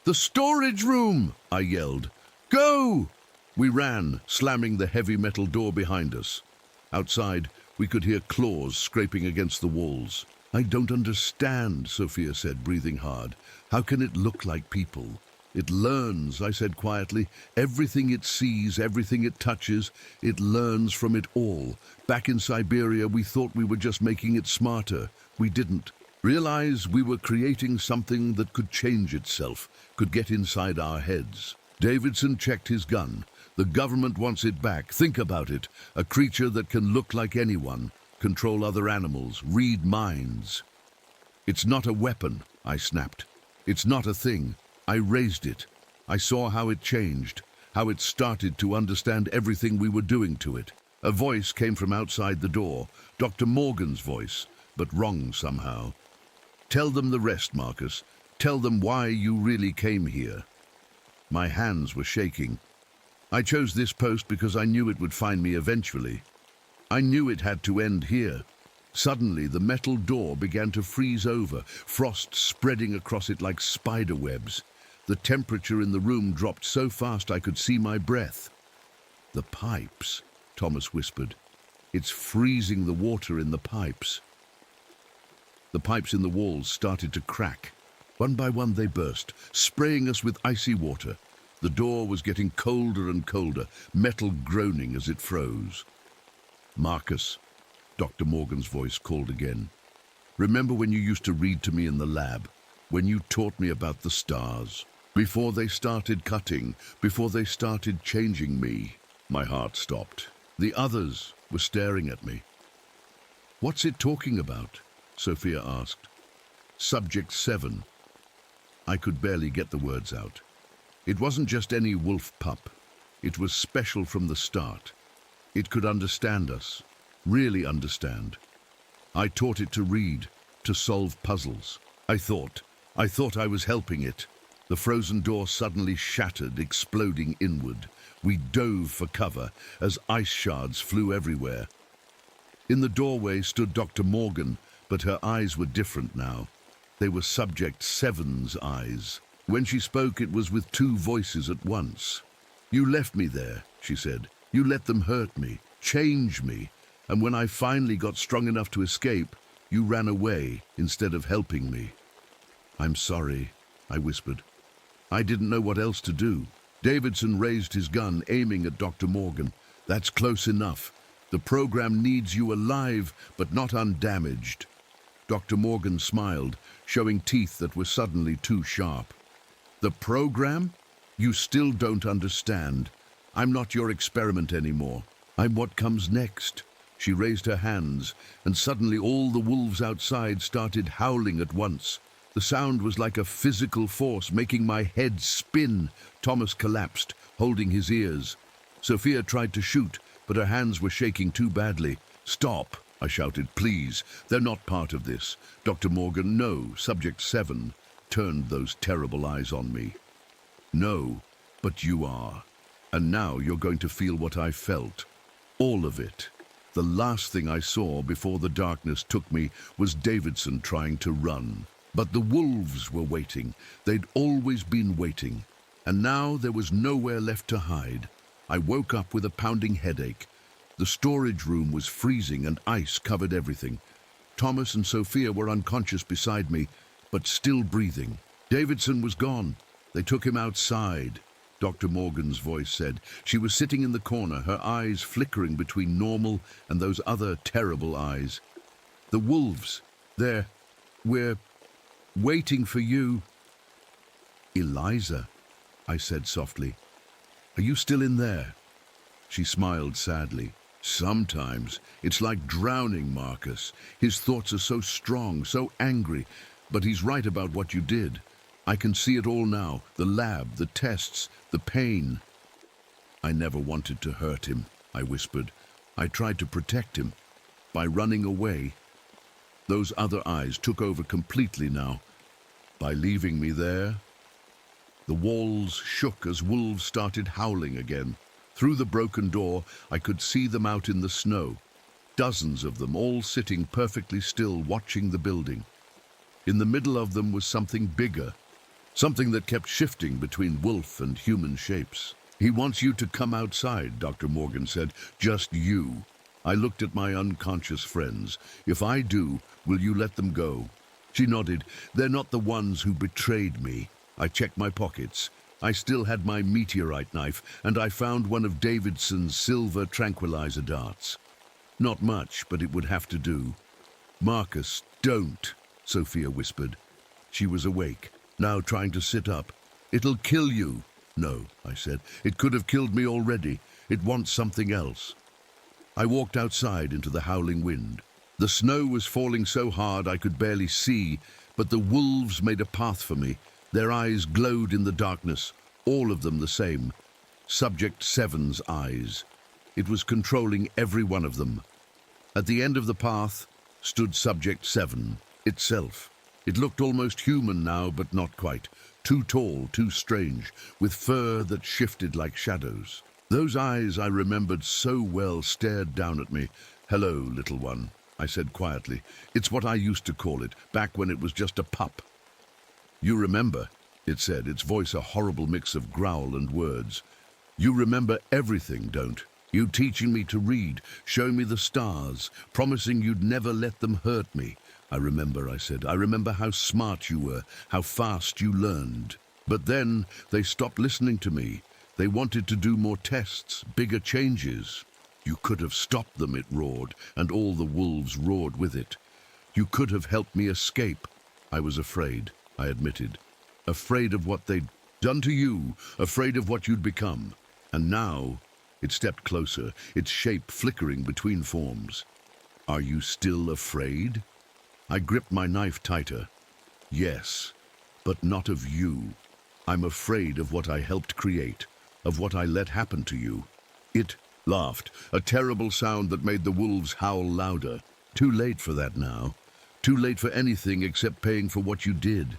The storage room! I yelled. Go! We ran, slamming the heavy metal door behind us. Outside, we could hear claws scraping against the walls. I don't understand, Sophia said, breathing hard. How can it look like people? It learns, I said quietly. Everything it sees, everything it touches, it learns from it all. Back in Siberia, we thought we were just making it smarter. We didn't. Realize we were creating something that could change itself, could get inside our heads. Davidson checked his gun. The government wants it back. Think about it. A creature that can look like anyone, control other animals, read minds. It's not a weapon, I snapped. It's not a thing. I raised it. I saw how it changed, how it started to understand everything we were doing to it. A voice came from outside the door, Dr. Morgan's voice, but wrong somehow. Tell them the rest, Marcus. Tell them why you really came here. My hands were shaking. I chose this post because I knew it would find me eventually. I knew it had to end here. Suddenly, the metal door began to freeze over, frost spreading across it like spider webs. The temperature in the room dropped so fast I could see my breath. The pipes, Thomas whispered. It's freezing the water in the pipes. The pipes in the walls started to crack. One by one they burst, spraying us with icy water. The door was getting colder and colder, metal groaning as it froze. Marcus, Dr. Morgan's voice called again. Remember when you used to read to me in the lab, when you taught me about the stars? Before they started cutting, before they started changing me, my heart stopped. The others were staring at me. What's it talking about? Sophia asked. Subject 7. I could barely get the words out. It wasn't just any wolf pup. It was special from the start. It could understand us, really understand. I taught it to read, to solve puzzles. I thought I was helping it. The frozen door suddenly shattered, exploding inward. We dove for cover as ice shards flew everywhere. In the doorway stood Dr. Morgan, but her eyes were different now. They were Subject 7's eyes. When she spoke, it was with two voices at once. You left me there, she said. You let them hurt me, change me. And when I finally got strong enough to escape, you ran away instead of helping me. I'm sorry, I whispered. I didn't know what else to do. Davidson raised his gun, aiming at Dr. Morgan. That's close enough. The program needs you alive, but not undamaged. Dr. Morgan smiled, showing teeth that were suddenly too sharp. The program? You still don't understand. I'm not your experiment anymore. I'm what comes next. She raised her hands, and suddenly all the wolves outside started howling at once. The sound was like a physical force making my head spin. Thomas collapsed, holding his ears. Sophia tried to shoot, but her hands were shaking too badly. Stop, I shouted, please. They're not part of this. Dr. Morgan, no. Subject 7 turned those terrible eyes on me. No, but you are. And now you're going to feel what I felt. All of it. The last thing I saw before the darkness took me was Davidson trying to run. But the wolves were waiting. They'd always been waiting. and now there was nowhere left to hide. I woke up with a pounding headache. The storage room was freezing and ice covered everything. Thomas and Sophia were unconscious beside me, but still breathing. Davidson was gone. They took him outside, Dr. Morgan's voice said. She was sitting in the corner, her eyes flickering between normal and those other terrible eyes. The wolves, we're waiting for you. Eliza, I said softly. Are you still in there? She smiled sadly. Sometimes it's like drowning, Marcus. His thoughts are so strong, so angry, but he's right about what you did. I can see it all now, the lab, the tests, the pain. I never wanted to hurt him, I whispered. I tried to protect him by running away. Those other eyes took over completely now. By leaving me there, the walls shook as wolves started howling again. Through the broken door, I could see them out in the snow. Dozens of them, all sitting perfectly still, watching the building. In the middle of them was something bigger, something that kept shifting between wolf and human shapes. He wants you to come outside, Dr. Morgan said. Just you. I looked at my unconscious friends. If I do, will you let them go? She nodded. They're not the ones who betrayed me. I checked my pockets. I still had my meteorite knife, and I found one of Davidson's silver tranquilizer darts. Not much, but it would have to do. Marcus, don't, Sophia whispered. She was awake, now trying to sit up. It'll kill you. No, I said. It could have killed me already. It wants something else. I walked outside into the howling wind. The snow was falling so hard I could barely see, but the wolves made a path for me. Their eyes glowed in the darkness, all of them the same. Subject 7's eyes. It was controlling every one of them. At the end of the path stood Subject 7 itself. It looked almost human now, but not quite. Too tall, too strange, with fur that shifted like shadows. Those eyes I remembered so well stared down at me. Hello, little one, I said quietly. It's what I used to call it, back when it was just a pup. You remember, it said, its voice a horrible mix of growl and words. You remember everything, don't? You teaching me to read, showing me the stars, promising you'd never let them hurt me. I remember, I said. I remember how smart you were, how fast you learned. But then they stopped listening to me. They wanted to do more tests, bigger changes. You could have stopped them, it roared, and all the wolves roared with it. You could have helped me escape. I was afraid, I admitted. Afraid of what they'd done to you, afraid of what you'd become. And now it stepped closer, its shape flickering between forms. Are you still afraid? I gripped my knife tighter. Yes, but not of you. I'm afraid of what I helped create, of what I let happen to you. It laughed, a terrible sound that made the wolves howl louder. Too late for that now. Too late for anything except paying for what you did.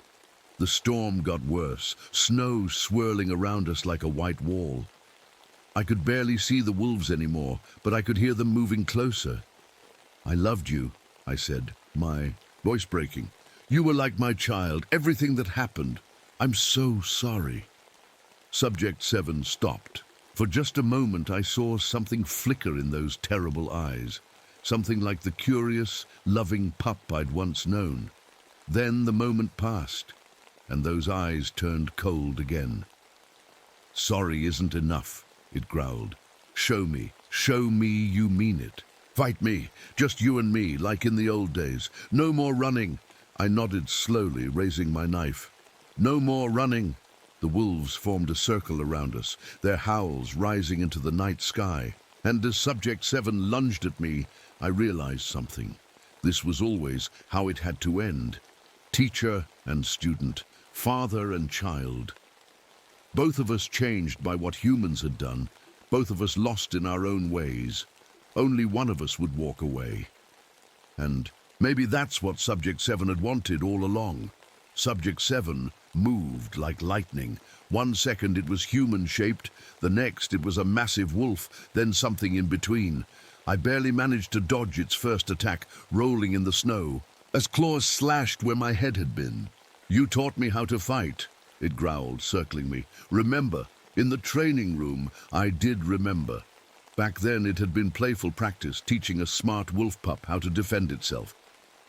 The storm got worse, snow swirling around us like a white wall. I could barely see the wolves anymore, but I could hear them moving closer. I loved you, I said, my voice breaking. You were like my child, everything that happened. I'm so sorry. Subject 7 stopped. For just a moment I saw something flicker in those terrible eyes, something like the curious, loving pup I'd once known. Then the moment passed, and those eyes turned cold again. Sorry isn't enough, it growled. Show me you mean it. Fight me, just you and me, like in the old days. No more running. I nodded slowly, raising my knife. No more running. The wolves formed a circle around us, their howls rising into the night sky. And as Subject 7 lunged at me, I realized something. This was always how it had to end. Teacher and student, father and child. Both of us changed by what humans had done, both of us lost in our own ways. Only one of us would walk away. And maybe that's what Subject 7 had wanted all along. Subject 7 moved like lightning. 1 second it was human-shaped, the next it was a massive wolf, then something in between. I barely managed to dodge its first attack, rolling in the snow, as claws slashed where my head had been. You taught me how to fight. it growled, circling me. Remember, in the training room, I did remember. Back then it had been playful practice, teaching a smart wolf pup how to defend itself.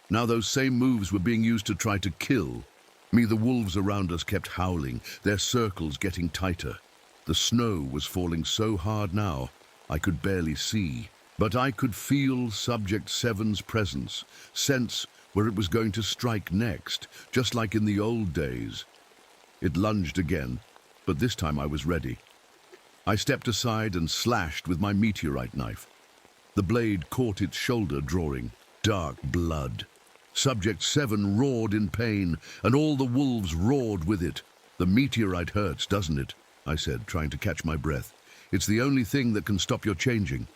Now those same moves were being used to try to kill. Me, the wolves around us kept howling, their circles getting tighter. The snow was falling so hard now, I could barely see. But I could feel Subject 7's presence, sense where it was going to strike next, just like in the old days. It lunged again, but this time I was ready. I stepped aside and slashed with my meteorite knife. The blade caught its shoulder, drawing dark blood. Subject 7 roared in pain, and all the wolves roared with it. The meteorite hurts, doesn't it? I said, trying to catch my breath. It's the only thing that can stop your changing.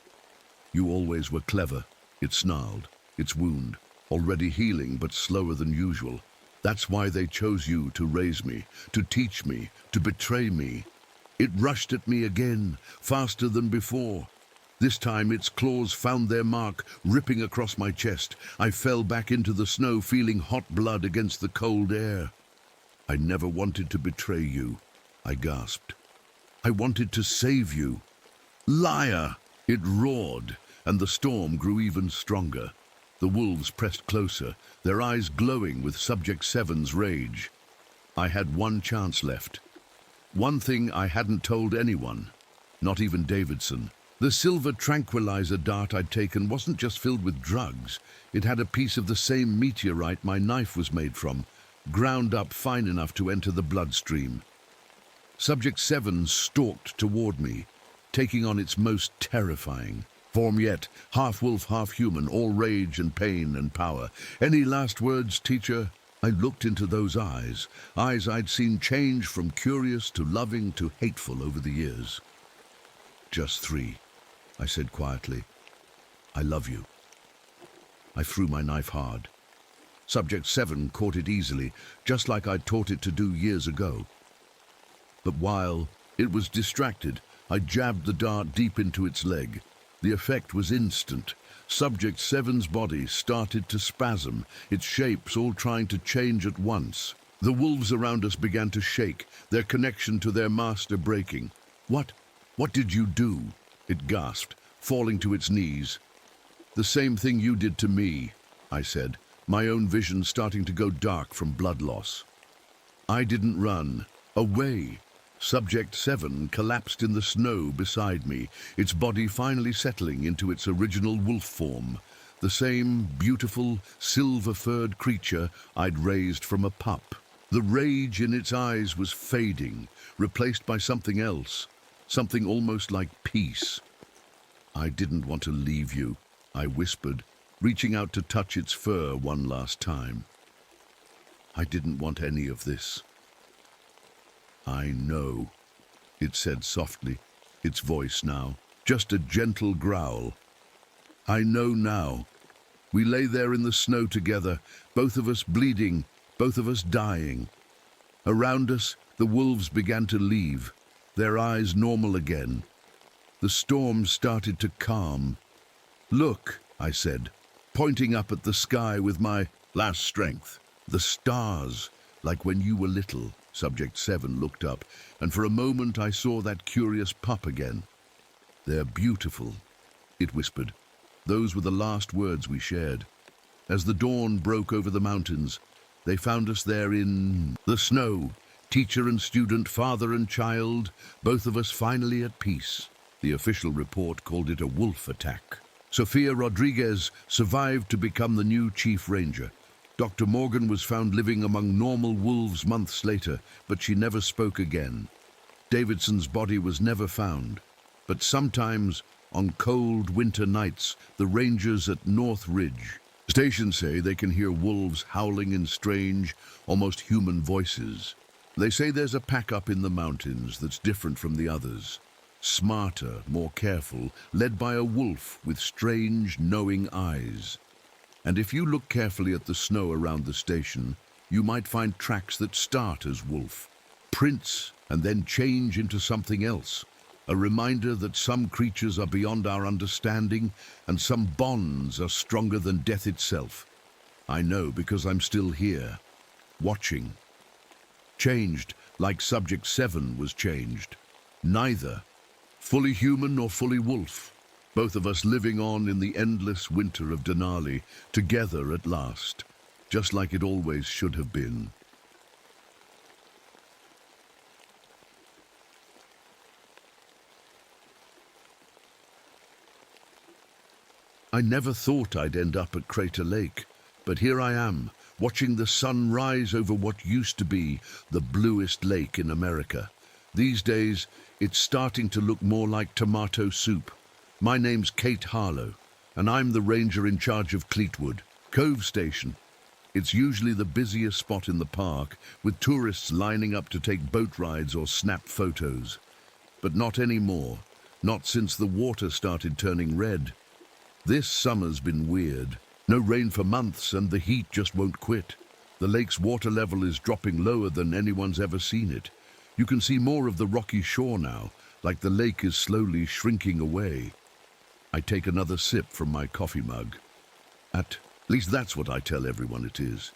You always were clever, it snarled, its wound, already healing but slower than usual. That's why they chose you to raise me, to teach me, to betray me. It rushed at me again, faster than before. This time its claws found their mark, ripping across my chest. I fell back into the snow, feeling hot blood against the cold air. I never wanted to betray you, I gasped. I wanted to save you. Liar! It roared, and the storm grew even stronger. The wolves pressed closer, their eyes glowing with Subject 7's rage. I had one chance left. One thing I hadn't told anyone, not even Davidson. The silver tranquilizer dart I'd taken wasn't just filled with drugs. It had a piece of the same meteorite my knife was made from, ground up fine enough to enter the bloodstream. Subject 7 stalked toward me, taking on its most terrifying form yet, half wolf, half human, all rage and pain and power. Any last words, teacher? I looked into those eyes I'd seen change from curious to loving to hateful over the years. Just 3, I said quietly. I love you. I threw my knife hard. Subject 7 caught it easily, just like I'd taught it to do years ago. But while it was distracted, I jabbed the dart deep into its leg. The effect was instant. Subject 7's body started to spasm, its shapes all trying to change at once. The wolves around us began to shake, their connection to their master breaking. What did you do? It gasped, falling to its knees. The same thing you did to me, I said, my own vision starting to go dark from blood loss. I didn't run. Away. Subject 7 collapsed in the snow beside me, its body finally settling into its original wolf form, the same beautiful, silver-furred creature I'd raised from a pup. The rage in its eyes was fading, replaced by something else, something almost like peace. I didn't want to leave you, I whispered, reaching out to touch its fur one last time. I didn't want any of this. I know, it said softly, its voice now, just a gentle growl. I know now. We lay there in the snow together, both of us bleeding, both of us dying. Around us, the wolves began to leave, their eyes normal again. The storm started to calm. Look, I said, pointing up at the sky with my last strength. The stars, like when you were little. Subject 7 looked up, and for a moment I saw that curious pup again. They're beautiful, it whispered. Those were the last words we shared. As the dawn broke over the mountains, they found us there in the snow, teacher and student, father and child, both of us finally at peace. The official report called it a wolf attack. Sofia Rodriguez survived to become the new chief ranger. Dr. Morgan was found living among normal wolves months later, but she never spoke again. Davidson's body was never found, but sometimes, on cold winter nights, the rangers at North Ridge Station say they can hear wolves howling in strange, almost human voices. They say there's a pack up in the mountains that's different from the others. Smarter, more careful, led by a wolf with strange, knowing eyes. And if you look carefully at the snow around the station, you might find tracks that start as wolf, prints, and then change into something else. A reminder that some creatures are beyond our understanding, and some bonds are stronger than death itself. I know because I'm still here, watching. Changed, like Subject 7 was changed. Neither. Fully human nor fully wolf. Both of us living on in the endless winter of Denali, together at last, just like it always should have been. I never thought I'd end up at Crater Lake, but here I am, watching the sun rise over what used to be the bluest lake in America. These days, it's starting to look more like tomato soup. My name's Kate Harlow, and I'm the ranger in charge of Cleetwood Cove Station. It's usually the busiest spot in the park, with tourists lining up to take boat rides or snap photos. But not anymore, not since the water started turning red. This summer's been weird. No rain for months, and the heat just won't quit. The lake's water level is dropping lower than anyone's ever seen it. You can see more of the rocky shore now, like the lake is slowly shrinking away. I take another sip from my coffee mug. At least that's what I tell everyone it is.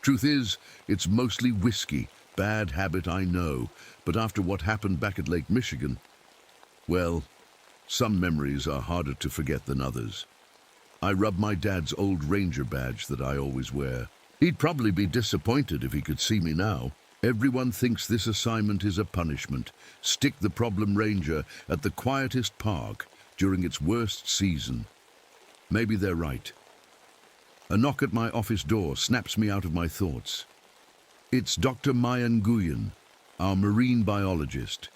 Truth is, it's mostly whiskey. Bad habit, I know, but after what happened back at Lake Michigan, well, some memories are harder to forget than others. I rub my dad's old ranger badge that I always wear. He'd probably be disappointed if he could see me now. Everyone thinks this assignment is a punishment. Stick the problem ranger at the quietest park during its worst season. Maybe they're right. A knock at my office door snaps me out of my thoughts. It's Dr. Maya Nguyen, our marine biologist.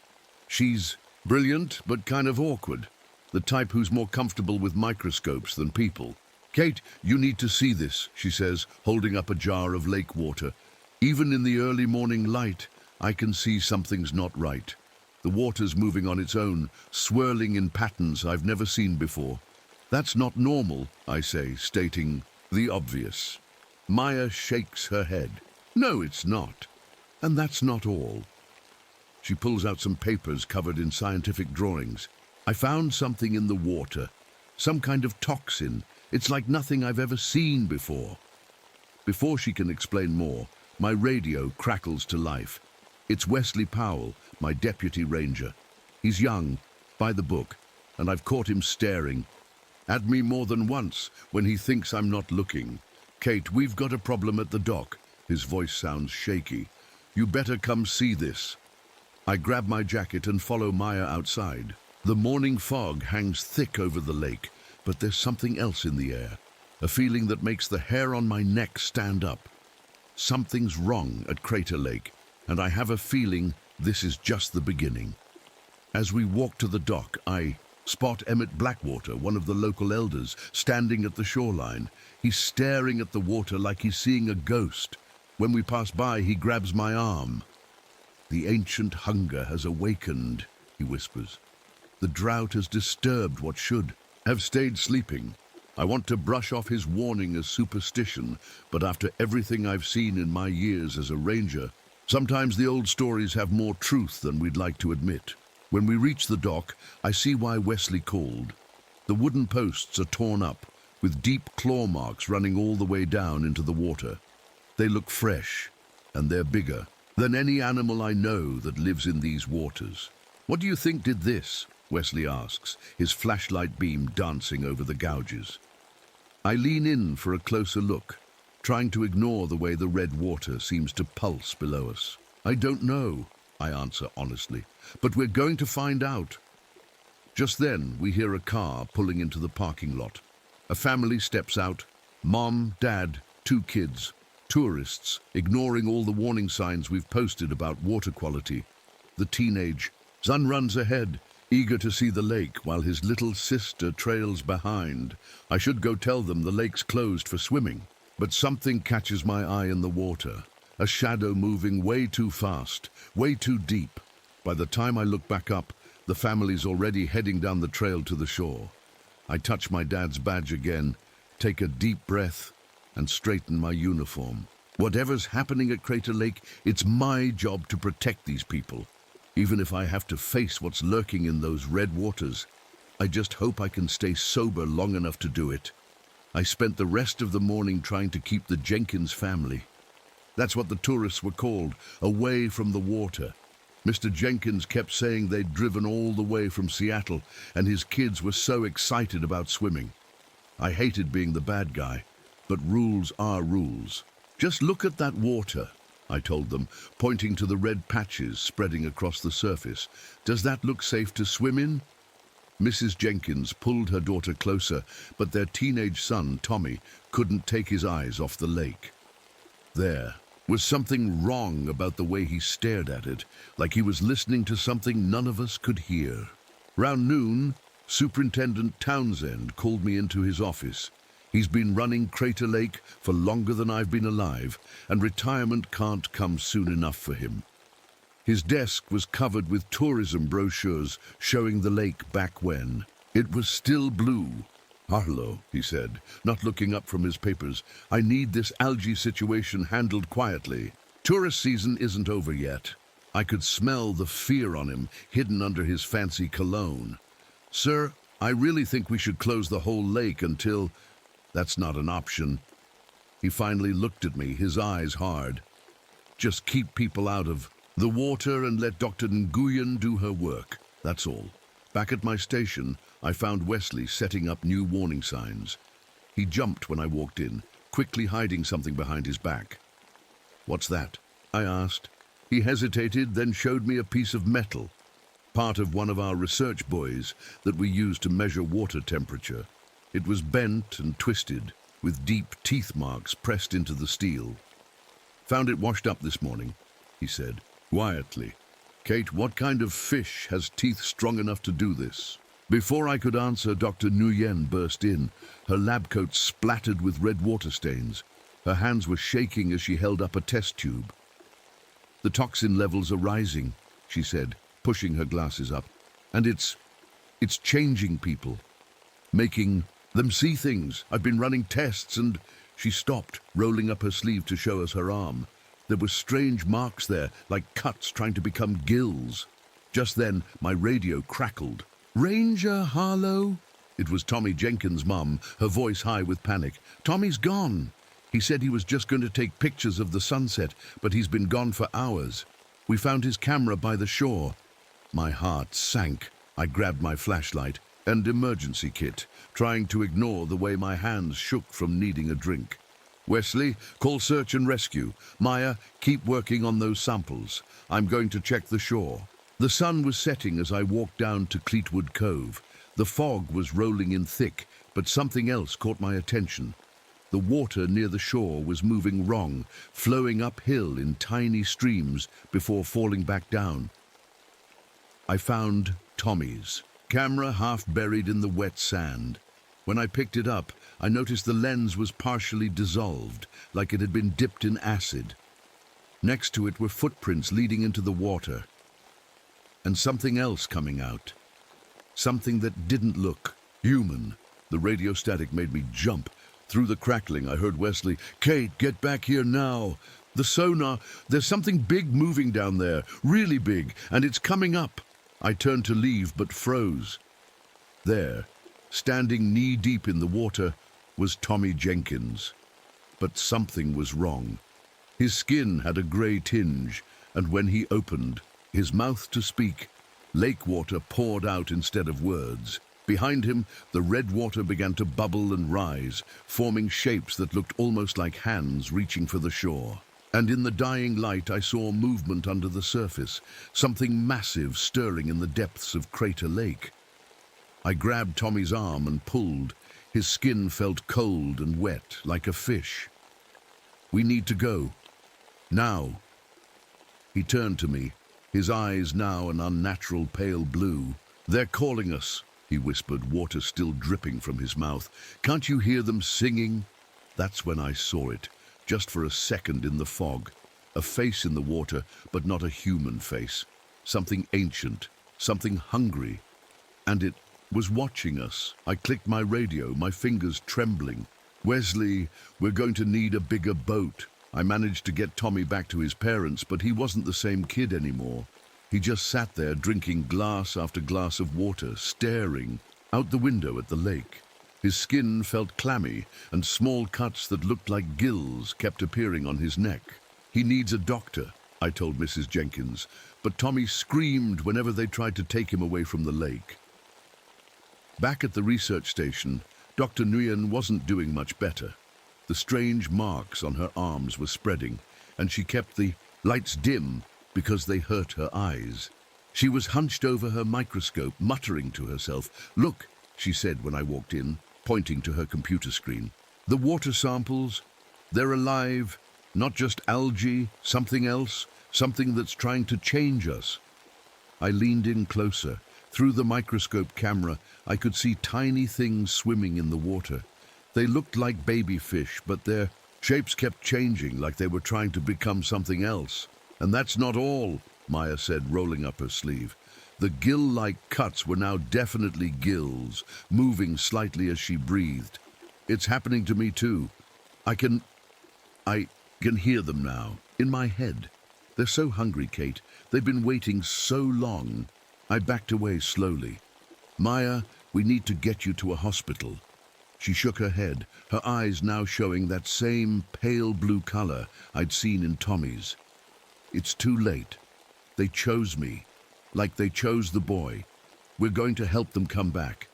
She's brilliant, but kind of awkward. The type who's more comfortable with microscopes than people. "Kate, you need to see this," she says, holding up a jar of lake water. "Even in the early morning light, I can see something's not right. The water's moving on its own, swirling in patterns I've never seen before. That's not normal," I say, stating the obvious. Maya shakes her head. "No, it's not. And that's not all." She pulls out some papers covered in scientific drawings. "I found something in the water, some kind of toxin. It's like nothing I've ever seen before." Before she can explain more, my radio crackles to life. It's Wesley Powell, my deputy ranger. He's young, by the book, and I've caught him staring at me more than once when he thinks I'm not looking. "Kate, we've got a problem at the dock." His voice sounds shaky. "You better come see this." I grab my jacket and follow Maya outside. The morning fog hangs thick over the lake, but there's something else in the air, a feeling that makes the hair on my neck stand up. Something's wrong at Crater Lake, and I have a feeling this is just the beginning. As we walk to the dock, I spot Emmett Blackwater, one of the local elders, standing at the shoreline. He's staring at the water like he's seeing a ghost. When we pass by, he grabs my arm. "The ancient hunger has awakened," he whispers. "The drought has disturbed what should have stayed sleeping." I want to brush off his warning as superstition, but after everything I've seen in my years as a ranger, sometimes the old stories have more truth than we'd like to admit. When we reach the dock, I see why Wesley called. The wooden posts are torn up, with deep claw marks running all the way down into the water. They look fresh, and they're bigger than any animal I know that lives in these waters. "What do you think did this?" Wesley asks, his flashlight beam dancing over the gouges. I lean in for a closer look, trying to ignore the way the red water seems to pulse below us. "I don't know," I answer honestly, "but we're going to find out." Just then, we hear a car pulling into the parking lot. A family steps out, mom, dad, 2 kids, tourists, ignoring all the warning signs we've posted about water quality. The teenage son runs ahead, eager to see the lake, while his little sister trails behind. I should go tell them the lake's closed for swimming, but something catches my eye in the water. A shadow moving way too fast, way too deep. By the time I look back up, the family's already heading down the trail to the shore. I touch my dad's badge again, take a deep breath, and straighten my uniform. Whatever's happening at Crater Lake, it's my job to protect these people. Even if I have to face what's lurking in those red waters, I just hope I can stay sober long enough to do it. I spent the rest of the morning trying to keep the Jenkins family That's what the tourists were called, away from the water. Mr. Jenkins kept saying they'd driven all the way from Seattle, and his kids were so excited about swimming. I hated being the bad guy, but rules are rules. Just look at that water, I told them, pointing to the red patches spreading across the surface. Does that look safe to swim in? Mrs. Jenkins pulled her daughter closer, but their teenage son, Tommy, couldn't take his eyes off the lake. There was something wrong about the way he stared at it, like he was listening to something none of us could hear. Round noon, Superintendent Townsend called me into his office. He's been running Crater Lake for longer than I've been alive, and retirement can't come soon enough for him. His desk was covered with tourism brochures showing the lake back when. It was still blue. "Harlow," he said, not looking up from his papers, "I need this algae situation handled quietly. Tourist season isn't over yet." I could smell the fear on him, hidden under his fancy cologne. "Sir, I really think we should close the whole lake until—" "That's not an option." He finally looked at me, his eyes hard. "Just keep people out of the water and let Dr. Nguyen do her work. That's all." Back at my station, I found Wesley setting up new warning signs. He jumped when I walked in, quickly hiding something behind his back. "What's that?" I asked. He hesitated, then showed me a piece of metal, part of one of our research buoys that we use to measure water temperature. It was bent and twisted, with deep teeth marks pressed into the steel. "Found it washed up this morning," he said, quietly. "Kate, what kind of fish has teeth strong enough to do this?" Before I could answer, Dr. Nguyen burst in, her lab coat splattered with red water stains. Her hands were shaking as she held up a test tube. "The toxin levels are rising," she said, pushing her glasses up. "And it's changing people, making them see things. I've been running tests and—" She stopped, rolling up her sleeve to show us her arm. There were strange marks there, like cuts trying to become gills. Just then, my radio crackled. "Ranger Harlow?" It was Tommy Jenkins' mum, her voice high with panic. "Tommy's gone. He said he was just going to take pictures of the sunset, but he's been gone for hours. We found his camera by the shore." My heart sank. I grabbed my flashlight and emergency kit, trying to ignore the way my hands shook from needing a drink. "Wesley, call search and rescue. Maya, keep working on those samples. I'm going to check the shore." The sun was setting as I walked down to Cleetwood Cove. The fog was rolling in thick, but something else caught my attention. The water near the shore was moving wrong, flowing uphill in tiny streams before falling back down. I found Tommy's camera half buried in the wet sand. When I picked it up, I noticed the lens was partially dissolved, like it had been dipped in acid. Next to it were footprints leading into the water, and something else coming out. Something that didn't look human. The radio static made me jump. Through the crackling, I heard Wesley, "Kate, get back here now. The sonar, there's something big moving down there, really big, and it's coming up." I turned to leave, but froze. There, standing knee-deep in the water, was Tommy Jenkins. But something was wrong. His skin had a grey tinge, and when he opened his mouth to speak, lake water poured out instead of words. Behind him, the red water began to bubble and rise, forming shapes that looked almost like hands reaching for the shore. And in the dying light, I saw movement under the surface, something massive stirring in the depths of Crater Lake. I grabbed Tommy's arm and pulled. His skin felt cold and wet, like a fish. "We need to go. Now." He turned to me, his eyes now an unnatural pale blue. "They're calling us," he whispered, water still dripping from his mouth. "Can't you hear them singing?" That's when I saw it, just for a second in the fog. A face in the water, but not a human face. Something ancient, something hungry. And it was watching us. I clicked my radio, my fingers trembling. "Wesley, we're going to need a bigger boat." I managed to get Tommy back to his parents, but he wasn't the same kid anymore. He just sat there drinking glass after glass of water, staring out the window at the lake. His skin felt clammy, and small cuts that looked like gills kept appearing on his neck. He needs a doctor, I told Mrs. Jenkins, but Tommy screamed whenever they tried to take him away from the lake. Back at the research station, Dr. Nguyen wasn't doing much better. The strange marks on her arms were spreading, and she kept the lights dim because they hurt her eyes. She was hunched over her microscope, muttering to herself. "Look," she said when I walked in, pointing to her computer screen. "The water samples, they're alive, not just algae, something else, something that's trying to change us." I leaned in closer. Through the microscope camera, I could see tiny things swimming in the water. They looked like baby fish, but their shapes kept changing, like they were trying to become something else. "And that's not all," Maya said, rolling up her sleeve. The gill-like cuts were now definitely gills, moving slightly as she breathed. "It's happening to me too. I can hear them now, in my head. They're so hungry, Kate. They've been waiting so long." I backed away slowly. "Maya, we need to get you to a hospital." She shook her head, her eyes now showing that same pale blue color I'd seen in Tommy's. "It's too late. They chose me, like they chose the boy. We're going to help them come back."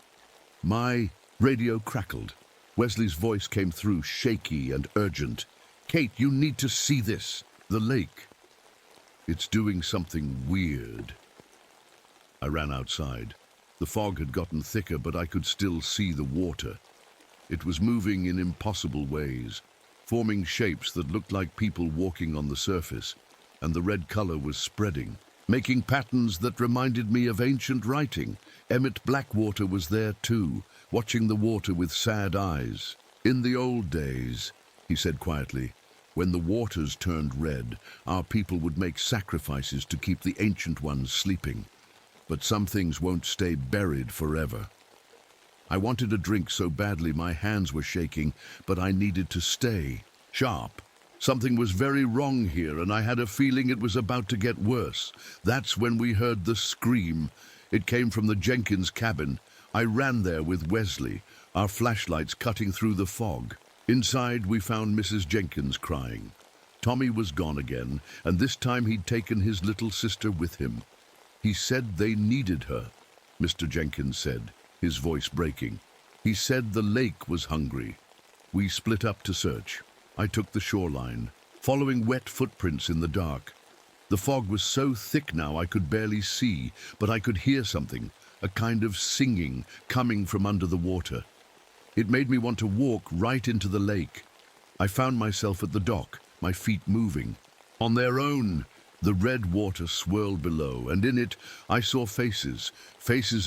My radio crackled. Wesley's voice came through, shaky and urgent. "Kate, you need to see this. The lake. It's doing something weird." I ran outside. The fog had gotten thicker, but I could still see the water. It was moving in impossible ways, forming shapes that looked like people walking on the surface, and the red color was spreading, making patterns that reminded me of ancient writing. Emmett Blackwater was there too, watching the water with sad eyes. "In the old days," he said quietly, "when the waters turned red, our people would make sacrifices to keep the ancient ones sleeping. But some things won't stay buried forever." I wanted a drink so badly my hands were shaking, but I needed to stay sharp. Something was very wrong here, and I had a feeling it was about to get worse. That's when we heard the scream. It came from the Jenkins cabin. I ran there with Wesley, our flashlights cutting through the fog. Inside, we found Mrs. Jenkins crying. Tommy was gone again, and this time he'd taken his little sister with him. "He said they needed her," Mr. Jenkins said, his voice breaking. "He said the lake was hungry." We split up to search. I took the shoreline, following wet footprints in the dark. The fog was so thick now I could barely see, but I could hear something, a kind of singing coming from under the water. It made me want to walk right into the lake. I found myself at the dock, my feet moving. On their own, the red water swirled below, and in it I saw faces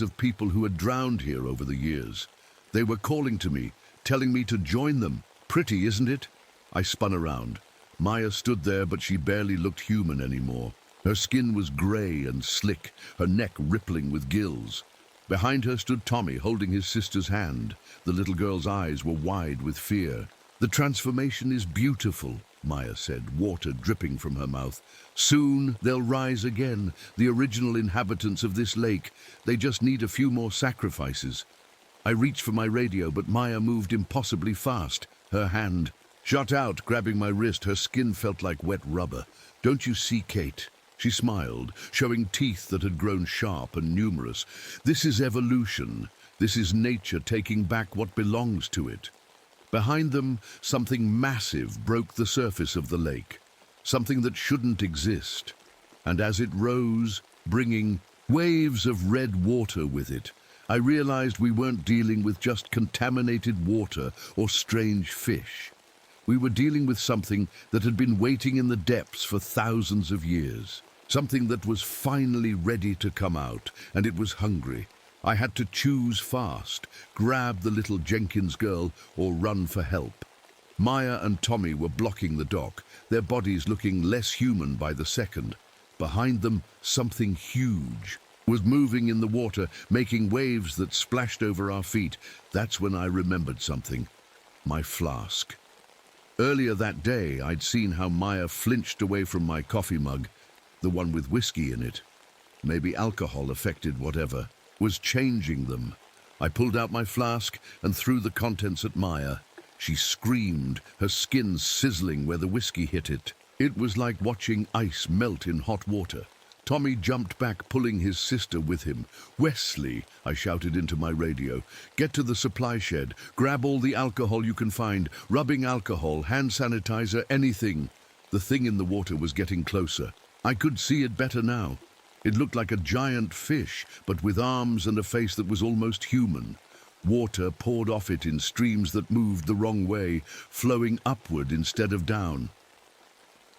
of people who had drowned here over the years. They were calling to me, telling me to join them. Pretty, isn't it? I spun around. Maya stood there, but she barely looked human anymore. Her skin was grey and slick, her neck rippling with gills. Behind her stood Tommy, holding his sister's hand. The little girl's eyes were wide with fear. "The transformation is beautiful," Maya said, water dripping from her mouth. "Soon they'll rise again, the original inhabitants of this lake. They just need a few more sacrifices." I reached for my radio, but Maya moved impossibly fast. Her hand shot out, grabbing my wrist. Her skin felt like wet rubber. "Don't you see, Kate?" She smiled, showing teeth that had grown sharp and numerous. "This is evolution. This is nature taking back what belongs to it." Behind them, something massive broke the surface of the lake, something that shouldn't exist. And as it rose, bringing waves of red water with it, I realized we weren't dealing with just contaminated water or strange fish. We were dealing with something that had been waiting in the depths for thousands of years, something that was finally ready to come out, and it was hungry. I had to choose fast, grab the little Jenkins girl or run for help. Maya and Tommy were blocking the dock, their bodies looking less human by the second. Behind them, something huge was moving in the water, making waves that splashed over our feet. That's when I remembered something. My flask. Earlier that day, I'd seen how Maya flinched away from my coffee mug, the one with whiskey in it. Maybe alcohol affected whatever was changing them. I pulled out my flask and threw the contents at Maya. She screamed, her skin sizzling where the whiskey hit it. It was like watching ice melt in hot water. Tommy jumped back, pulling his sister with him. "Wesley," I shouted into my radio, "get to the supply shed. Grab all the alcohol you can find. Rubbing alcohol, hand sanitizer, anything." The thing in the water was getting closer. I could see it better now. It looked like a giant fish, but with arms and a face that was almost human. Water poured off it in streams that moved the wrong way, flowing upward instead of down.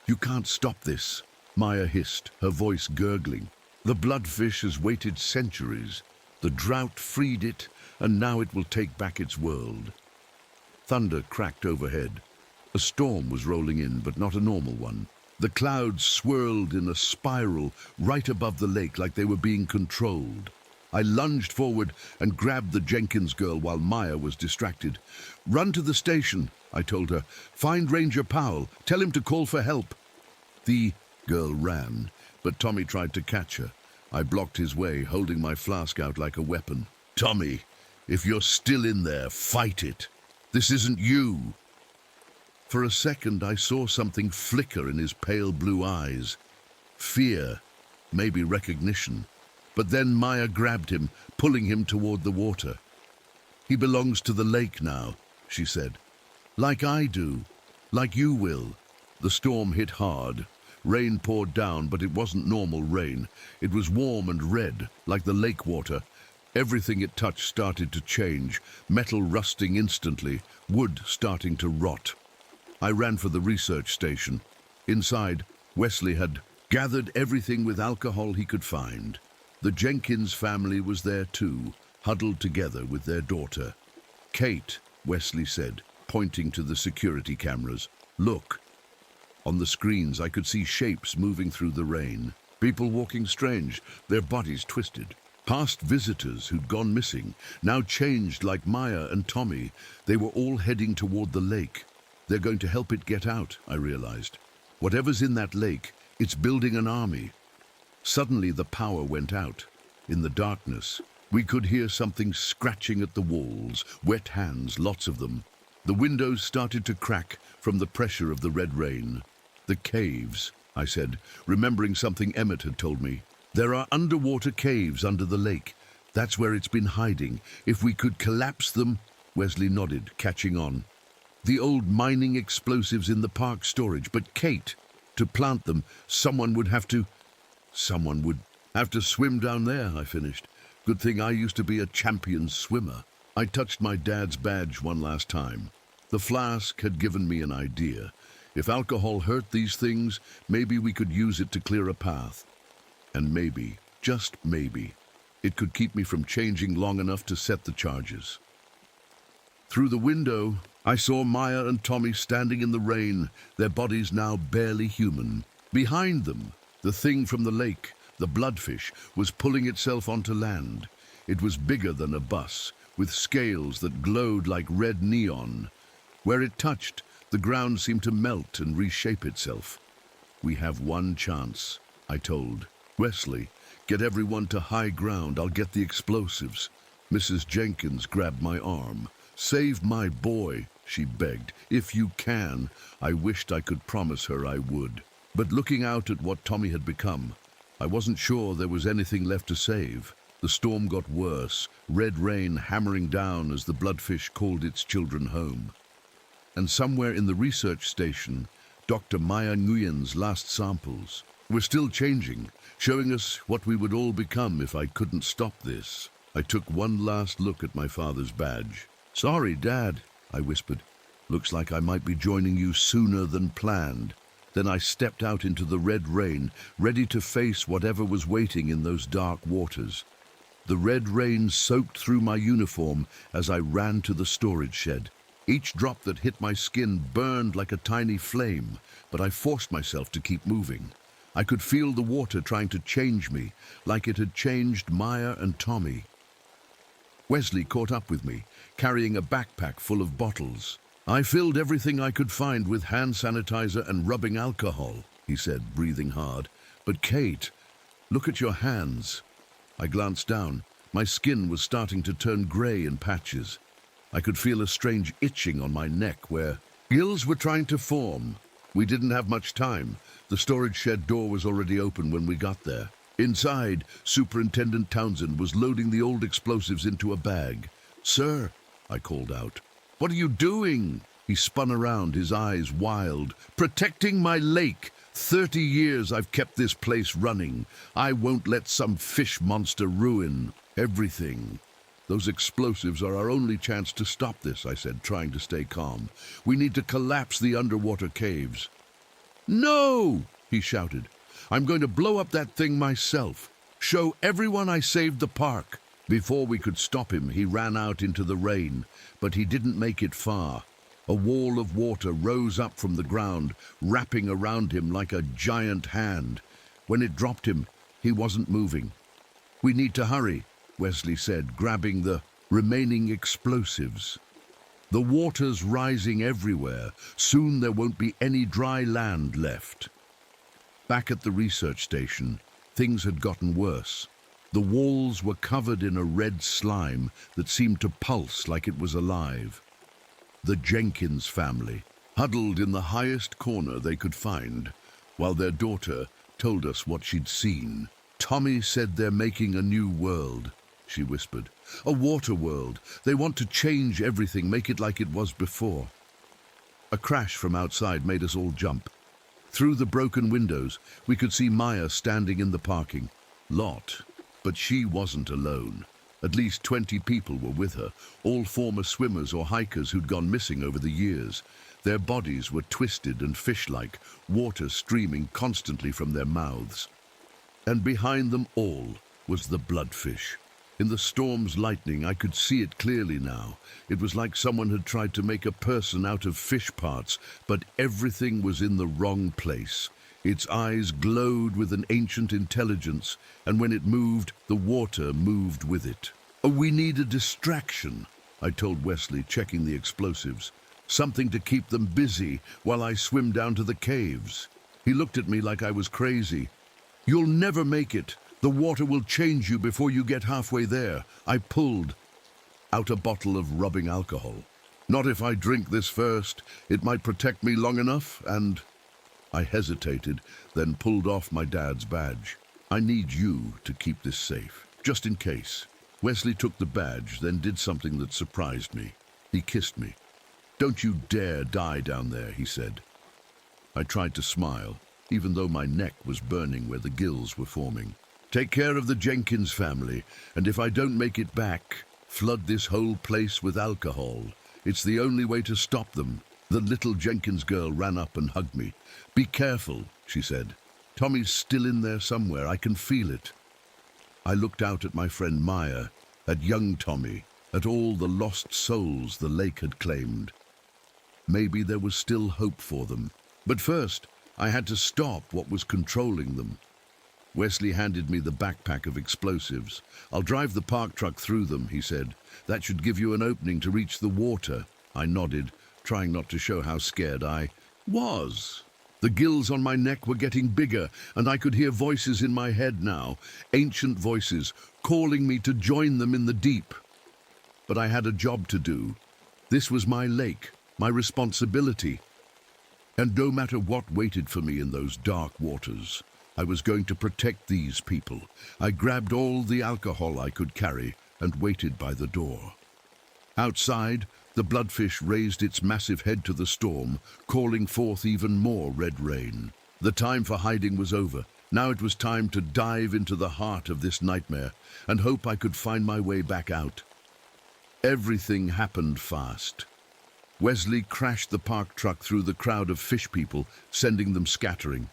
"You can't stop this," Maya hissed, her voice gurgling. "The bloodfish has waited centuries. The drought freed it, and now it will take back its world." Thunder cracked overhead. A storm was rolling in, but not a normal one. The clouds swirled in a spiral right above the lake like they were being controlled. I lunged forward and grabbed the Jenkins girl while Maya was distracted. "Run to the station," I told her. "Find Ranger Powell. Tell him to call for help." The girl ran, but Tommy tried to catch her. I blocked his way, holding my flask out like a weapon. "Tommy, if you're still in there, fight it. This isn't you." For a second, I saw something flicker in his pale blue eyes. Fear, maybe recognition. But then Maya grabbed him, pulling him toward the water. "He belongs to the lake now," she said. "Like I do. Like you will." The storm hit hard. Rain poured down, but it wasn't normal rain. It was warm and red, like the lake water. Everything it touched started to change, metal rusting instantly, wood starting to rot. I ran for the research station. Inside, Wesley had gathered everything with alcohol he could find. The Jenkins family was there too, huddled together with their daughter. "Kate," Wesley said, pointing to the security cameras. "Look." On the screens, I could see shapes moving through the rain. People walking strange, their bodies twisted. Past visitors who'd gone missing, now changed like Maya and Tommy. They were all heading toward the lake. They're going to help it get out, I realized. Whatever's in that lake, it's building an army. Suddenly the power went out. In the darkness, we could hear something scratching at the walls, wet hands, lots of them. The windows started to crack from the pressure of the red rain. "The caves," I said, remembering something Emmett had told me. "There are underwater caves under the lake. That's where it's been hiding. If we could collapse them..." Wesley nodded, catching on. "The old mining explosives in the park storage. But Kate, to plant them, someone would have to swim down there," I finished. "Good thing I used to be a champion swimmer." I touched my dad's badge one last time. The flask had given me an idea. If alcohol hurt these things, maybe we could use it to clear a path. And maybe, just maybe, it could keep me from changing long enough to set the charges. Through the window, I saw Maya and Tommy standing in the rain, their bodies now barely human. Behind them, the thing from the lake, the bloodfish, was pulling itself onto land. It was bigger than a bus, with scales that glowed like red neon. Where it touched, the ground seemed to melt and reshape itself. "We have one chance," I told. "Wesley, get everyone to high ground. I'll get the explosives." Mrs. Jenkins grabbed my arm. "Save my boy," she begged. "If you can." I wished I could promise her I would. But looking out at what Tommy had become, I wasn't sure there was anything left to save. The storm got worse, red rain hammering down as the bloodfish called its children home. And somewhere in the research station, Dr. Maya Nguyen's last samples were still changing, showing us what we would all become if I couldn't stop this. I took one last look at my father's badge. "Sorry, Dad," I whispered. "Looks like I might be joining you sooner than planned." Then I stepped out into the red rain, ready to face whatever was waiting in those dark waters. The red rain soaked through my uniform as I ran to the storage shed. Each drop that hit my skin burned like a tiny flame, but I forced myself to keep moving. I could feel the water trying to change me, like it had changed Maya and Tommy. Wesley caught up with me, carrying a backpack full of bottles. "I filled everything I could find with hand sanitizer and rubbing alcohol," he said, breathing hard. "But Kate, look at your hands." I glanced down. My skin was starting to turn gray in patches. I could feel a strange itching on my neck where gills were trying to form. We didn't have much time. The storage shed door was already open when we got there. Inside, Superintendent Townsend was loading the old explosives into a bag. "Sir," I called out. "What are you doing?" He spun around, his eyes wild. "Protecting my lake. 30 years I've kept this place running. I won't let some fish monster ruin everything." "Those explosives are our only chance to stop this," I said, trying to stay calm. "We need to collapse the underwater caves." "No!" he shouted. "I'm going to blow up that thing myself. Show everyone I saved the park." Before we could stop him, he ran out into the rain, but he didn't make it far. A wall of water rose up from the ground, wrapping around him like a giant hand. When it dropped him, he wasn't moving. "We need to hurry," Wesley said, grabbing the remaining explosives. "The water's rising everywhere. Soon there won't be any dry land left." Back at the research station, things had gotten worse. The walls were covered in a red slime that seemed to pulse like it was alive. The Jenkins family, huddled in the highest corner they could find, while their daughter told us what she'd seen. "Tommy said they're making a new world," she whispered. "A water world. They want to change everything, make it like it was before." A crash from outside made us all jump. Through the broken windows, we could see Maya standing in the parking lot. But she wasn't alone. At least 20 people were with her, all former swimmers or hikers who'd gone missing over the years. Their bodies were twisted and fish-like, water streaming constantly from their mouths. And behind them all was the bloodfish. In the storm's lightning, I could see it clearly now. It was like someone had tried to make a person out of fish parts, but everything was in the wrong place. Its eyes glowed with an ancient intelligence, and when it moved, the water moved with it. "Oh, we need a distraction," I told Wesley, checking the explosives. "Something to keep them busy while I swim down to the caves." He looked at me like I was crazy. "You'll never make it. The water will change you before you get halfway there." I pulled out a bottle of rubbing alcohol. "Not if I drink this first. It might protect me long enough, and..." I hesitated, then pulled off my dad's badge. "I need you to keep this safe, just in case." Wesley took the badge, then did something that surprised me. He kissed me. "Don't you dare die down there," he said. I tried to smile, even though my neck was burning where the gills were forming. "Take care of the Jenkins family, and if I don't make it back, flood this whole place with alcohol. It's the only way to stop them." The little Jenkins girl ran up and hugged me. "Be careful," she said. "Tommy's still in there somewhere. I can feel it." I looked out at my friend Maya, at young Tommy, at all the lost souls the lake had claimed. Maybe there was still hope for them. But first, I had to stop what was controlling them. Wesley handed me the backpack of explosives. "I'll drive the park truck through them," he said. "That should give you an opening to reach the water." I nodded, trying not to show how scared I was. The gills on my neck were getting bigger, and I could hear voices in my head now, ancient voices, calling me to join them in the deep. But I had a job to do. This was my lake, my responsibility. And no matter what waited for me in those dark waters, I was going to protect these people. I grabbed all the alcohol I could carry and waited by the door. Outside, the bloodfish raised its massive head to the storm, calling forth even more red rain. The time for hiding was over. Now it was time to dive into the heart of this nightmare and hope I could find my way back out. Everything happened fast. Wesley crashed the park truck through the crowd of fish people, sending them scattering.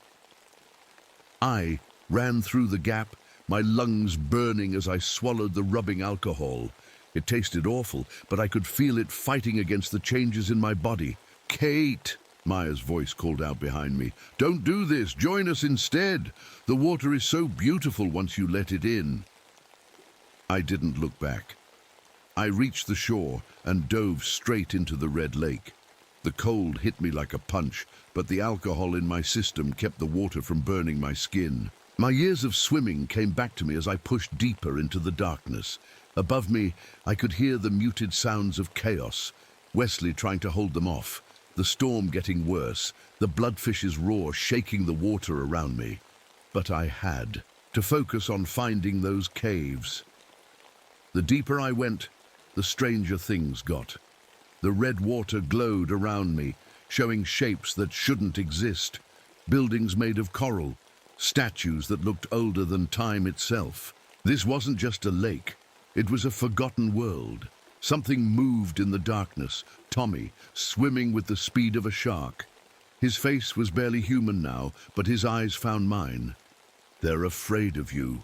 I ran through the gap, my lungs burning as I swallowed the rubbing alcohol. It tasted awful, but I could feel it fighting against the changes in my body. "Kate!" Maya's voice called out behind me. "Don't do this. Join us instead. The water is so beautiful once you let it in." I didn't look back. I reached the shore and dove straight into the red lake. The cold hit me like a punch, but the alcohol in my system kept the water from burning my skin. My years of swimming came back to me as I pushed deeper into the darkness. Above me, I could hear the muted sounds of chaos, Wesley trying to hold them off. the storm getting worse, the bloodfish's roar shaking the water around me. But I had to focus on finding those caves. The deeper I went, the stranger things got. The red water glowed around me, showing shapes that shouldn't exist. Buildings made of coral, statues that looked older than time itself. This wasn't just a lake, it was a forgotten world. Something moved in the darkness, Tommy, swimming with the speed of a shark. His face was barely human now, but his eyes found mine. "They're afraid of you."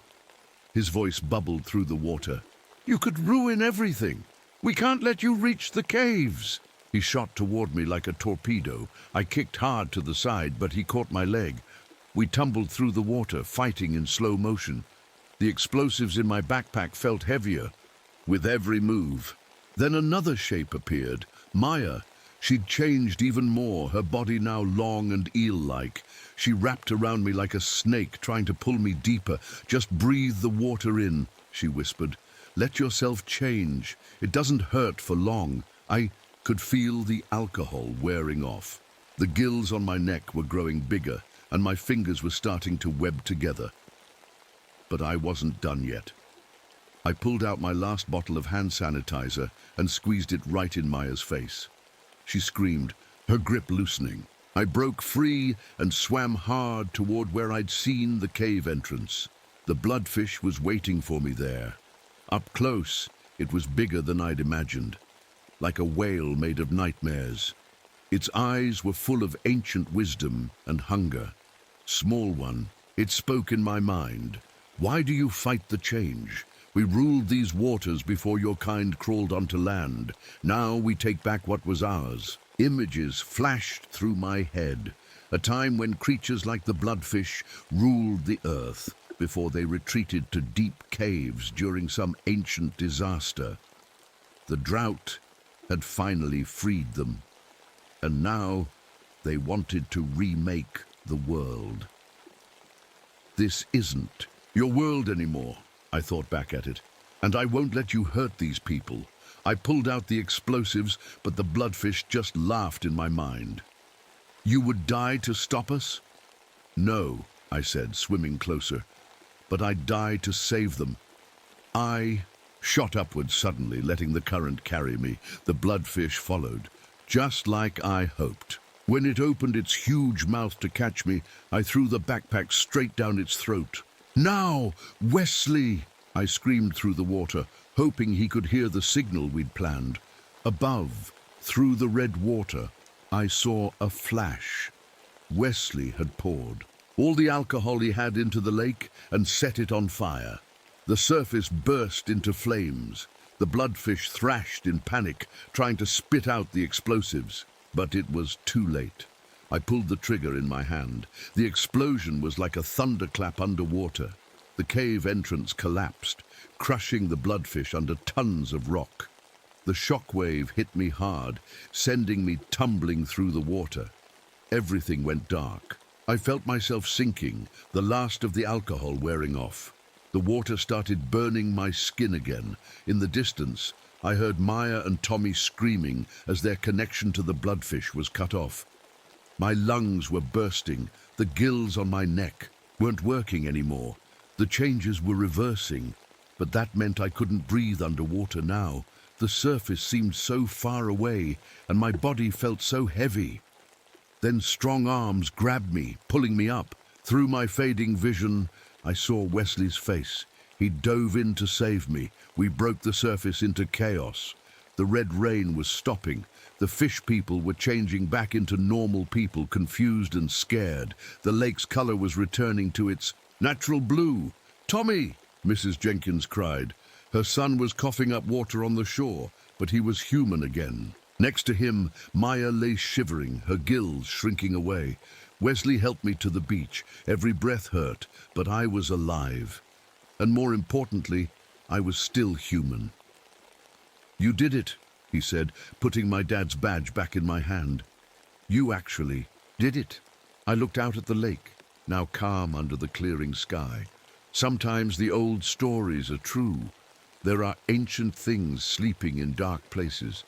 His voice bubbled through the water. "You could ruin everything. We can't let you reach the caves." He shot toward me like a torpedo. I kicked hard to the side, but he caught my leg. We tumbled through the water, fighting in slow motion. The explosives in my backpack felt heavier with every move. Then another shape appeared, Maya. She'd changed even more, her body now long and eel-like. She wrapped around me like a snake, trying to pull me deeper. "Just breathe the water in," she whispered. "Let yourself change. It doesn't hurt for long." I could feel the alcohol wearing off. The gills on my neck were growing bigger, and my fingers were starting to web together. But I wasn't done yet. I pulled out my last bottle of hand sanitizer and squeezed it right in Maya's face. She screamed, her grip loosening. I broke free and swam hard toward where I'd seen the cave entrance. The bloodfish was waiting for me there. Up close, it was bigger than I'd imagined, like a whale made of nightmares. Its eyes were full of ancient wisdom and hunger. "Small one," it spoke in my mind. "Why do you fight the change? We ruled these waters before your kind crawled onto land. Now we take back what was ours." Images flashed through my head. A time when creatures like the bloodfish ruled the earth before they retreated to deep caves during some ancient disaster. The drought had finally freed them, and now they wanted to remake the world. "This isn't your world anymore," I thought back at it, "and I won't let you hurt these people." I pulled out the explosives, but the bloodfish just laughed in my mind. "You would die to stop us?" "No," I said, swimming closer, "but I'd die to save them." I shot upwards suddenly, letting the current carry me. The bloodfish followed, just like I hoped. When it opened its huge mouth to catch me, I threw the backpack straight down its throat. "Now, Wesley!" I screamed through the water, hoping he could hear the signal we'd planned. Above, through the red water, I saw a flash. Wesley had poured all the alcohol he had into the lake and set it on fire. The surface burst into flames. The bloodfish thrashed in panic, trying to spit out the explosives. But it was too late. I pulled the trigger in my hand. The explosion was like a thunderclap underwater. The cave entrance collapsed, crushing the bloodfish under tons of rock. The shockwave hit me hard, sending me tumbling through the water. Everything went dark. I felt myself sinking, the last of the alcohol wearing off. The water started burning my skin again. In the distance, I heard Maya and Tommy screaming as their connection to the bloodfish was cut off. My lungs were bursting. The gills on my neck weren't working anymore. The changes were reversing, but that meant I couldn't breathe underwater now. The surface seemed so far away, and my body felt so heavy. Then strong arms grabbed me, pulling me up. Through my fading vision, I saw Wesley's face. He dove in to save me. We broke the surface into chaos. The red rain was stopping. The fish people were changing back into normal people, confused and scared. The lake's color was returning to its natural blue. "Tommy!" Mrs. Jenkins cried. Her son was coughing up water on the shore, but he was human again. Next to him, Maya lay shivering, her gills shrinking away. Wesley helped me to the beach. Every breath hurt, but I was alive. And more importantly, I was still human. "You did it," he said, putting my dad's badge back in my hand. "You actually did it." I looked out at the lake, now calm under the clearing sky. Sometimes the old stories are true. There are ancient things sleeping in dark places.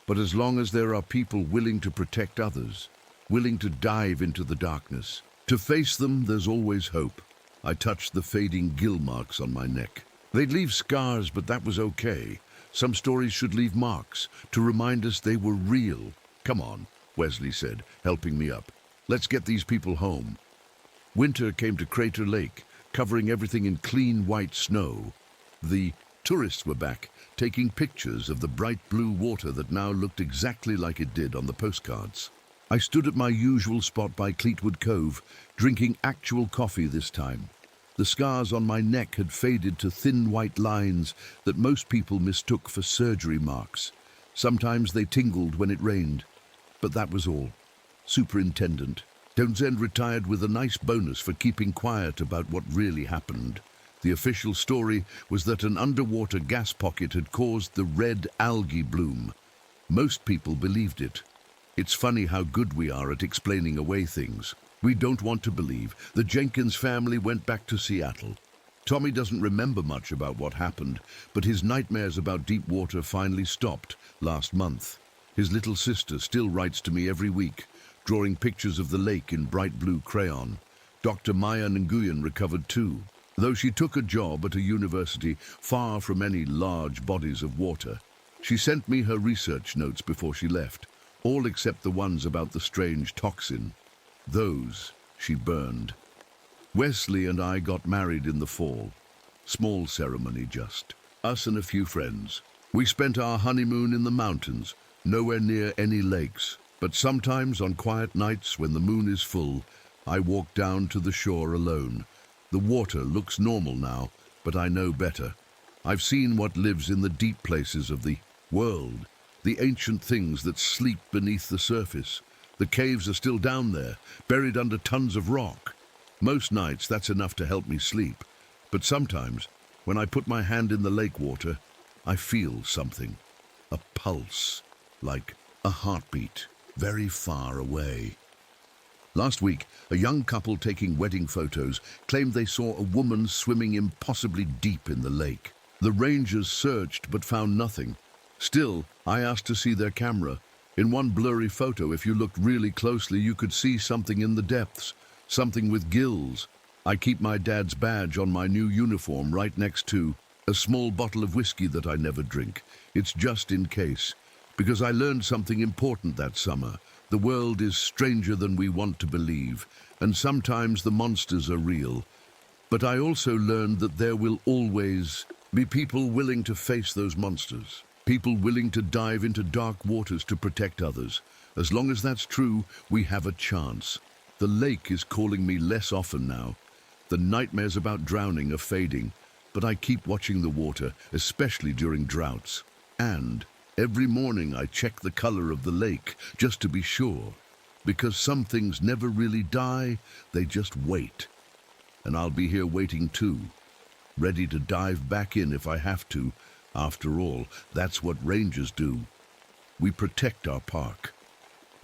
But as long as there are people willing to protect others, willing to dive into the darkness, to face them, there's always hope. I touched the fading gill marks on my neck. They'd leave scars, but that was okay. Some stories should leave marks, to remind us they were real. Come on, Wesley said, helping me up. Let's get these people home. Winter came to Crater Lake, covering everything in clean white snow. The tourists were back, taking pictures of the bright blue water that now looked exactly like it did on the postcards. I stood at my usual spot by Cleetwood Cove, drinking actual coffee this time. The scars on my neck had faded to thin white lines that most people mistook for surgery marks. Sometimes they tingled when it rained, but that was all. Superintendent Townsend retired with a nice bonus for keeping quiet about what really happened. The official story was that an underwater gas pocket had caused the red algae bloom. Most people believed it. It's funny how good we are at explaining away things. We don't want to believe. The Jenkins family went back to Seattle. Tommy doesn't remember much about what happened, but his nightmares about deep water finally stopped last month. His little sister still writes to me every week, drawing pictures of the lake in bright blue crayon. Dr. Maya Nguyen recovered too, though she took a job at a university far from any large bodies of water. She sent me her research notes before she left, all except the ones about the strange toxin. Those she burned. Wesley and I got married in the fall. Small ceremony just. Us and a few friends. We spent our honeymoon in the mountains, nowhere near any lakes. But sometimes on quiet nights when the moon is full, I walk down to the shore alone. The water looks normal now, but I know better. I've seen what lives in the deep places of the world, the ancient things that sleep beneath the surface. The caves are still down there, buried under tons of rock. Most nights that's enough to help me sleep. But sometimes, when I put my hand in the lake water, I feel something. A pulse, like a heartbeat, very far away. Last week, a young couple taking wedding photos claimed they saw a woman swimming impossibly deep in the lake. The rangers searched but found nothing. Still, I asked to see their camera. In one blurry photo, if you looked really closely, you could see something in the depths, something with gills. I keep my dad's badge on my new uniform right next to a small bottle of whiskey that I never drink. It's just in case. Because I learned something important that summer. The world is stranger than we want to believe, and sometimes the monsters are real. But I also learned that there will always be people willing to face those monsters. People willing to dive into dark waters to protect others. As long as that's true, we have a chance. The lake is calling me less often now. The nightmares about drowning are fading, but I keep watching the water, especially during droughts. And every morning I check the color of the lake, just to be sure. Because some things never really die, they just wait. And I'll be here waiting too, ready to dive back in if I have to. After all, that's what rangers do. We protect our park,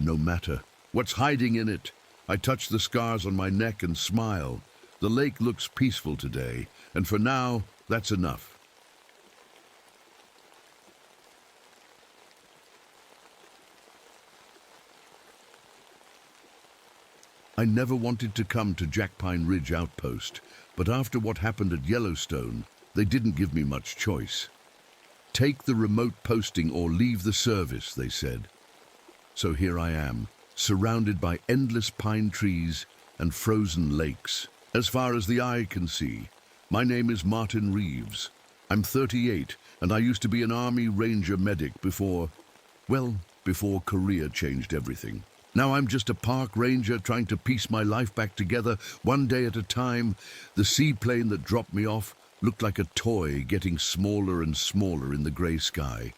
no matter what's hiding in it. I touch the scars on my neck and smile. The lake looks peaceful today, and for now, that's enough. I never wanted to come to Jack Pine Ridge Outpost, but after what happened at Yellowstone, they didn't give me much choice. Take the remote posting or leave the service, they said. So here I am, surrounded by endless pine trees and frozen lakes. As far as the eye can see, my name is Martin Reeves. I'm 38, and I used to be an Army Ranger medic before Korea changed everything. Now I'm just a park ranger trying to piece my life back together one day at a time. The seaplane that dropped me off looked like a toy getting smaller and smaller in the gray sky.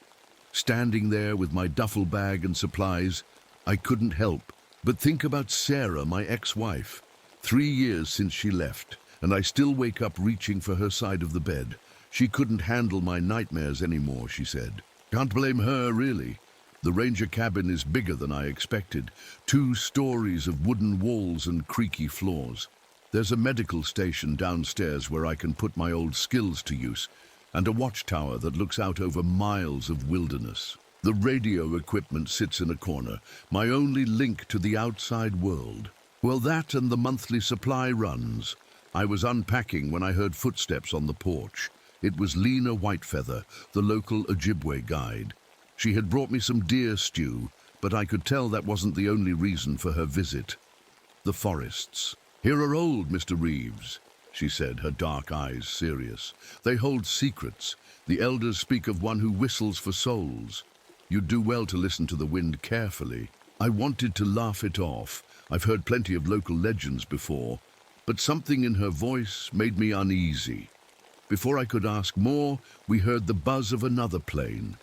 Standing there with my duffel bag and supplies, I couldn't help but think about Sarah, my ex-wife. 3 years since she left, and I still wake up reaching for her side of the bed. She couldn't handle my nightmares anymore, she said. Can't blame her, really. The ranger cabin is bigger than I expected. 2 stories of wooden walls and creaky floors. There's a medical station downstairs where I can put my old skills to use, and a watchtower that looks out over miles of wilderness. The radio equipment sits in a corner, my only link to the outside world. Well, that and the monthly supply runs. I was unpacking when I heard footsteps on the porch. It was Lena Whitefeather, the local Ojibwe guide. She had brought me some deer stew, but I could tell that wasn't the only reason for her visit. The forests. Here are old, Mr. Reeves, she said, her dark eyes serious. They hold secrets. The elders speak of one who whistles for souls. You'd do well to listen to the wind carefully. I wanted to laugh it off. I've heard plenty of local legends before, but something in her voice made me uneasy. Before I could ask more, we heard the buzz of another plane.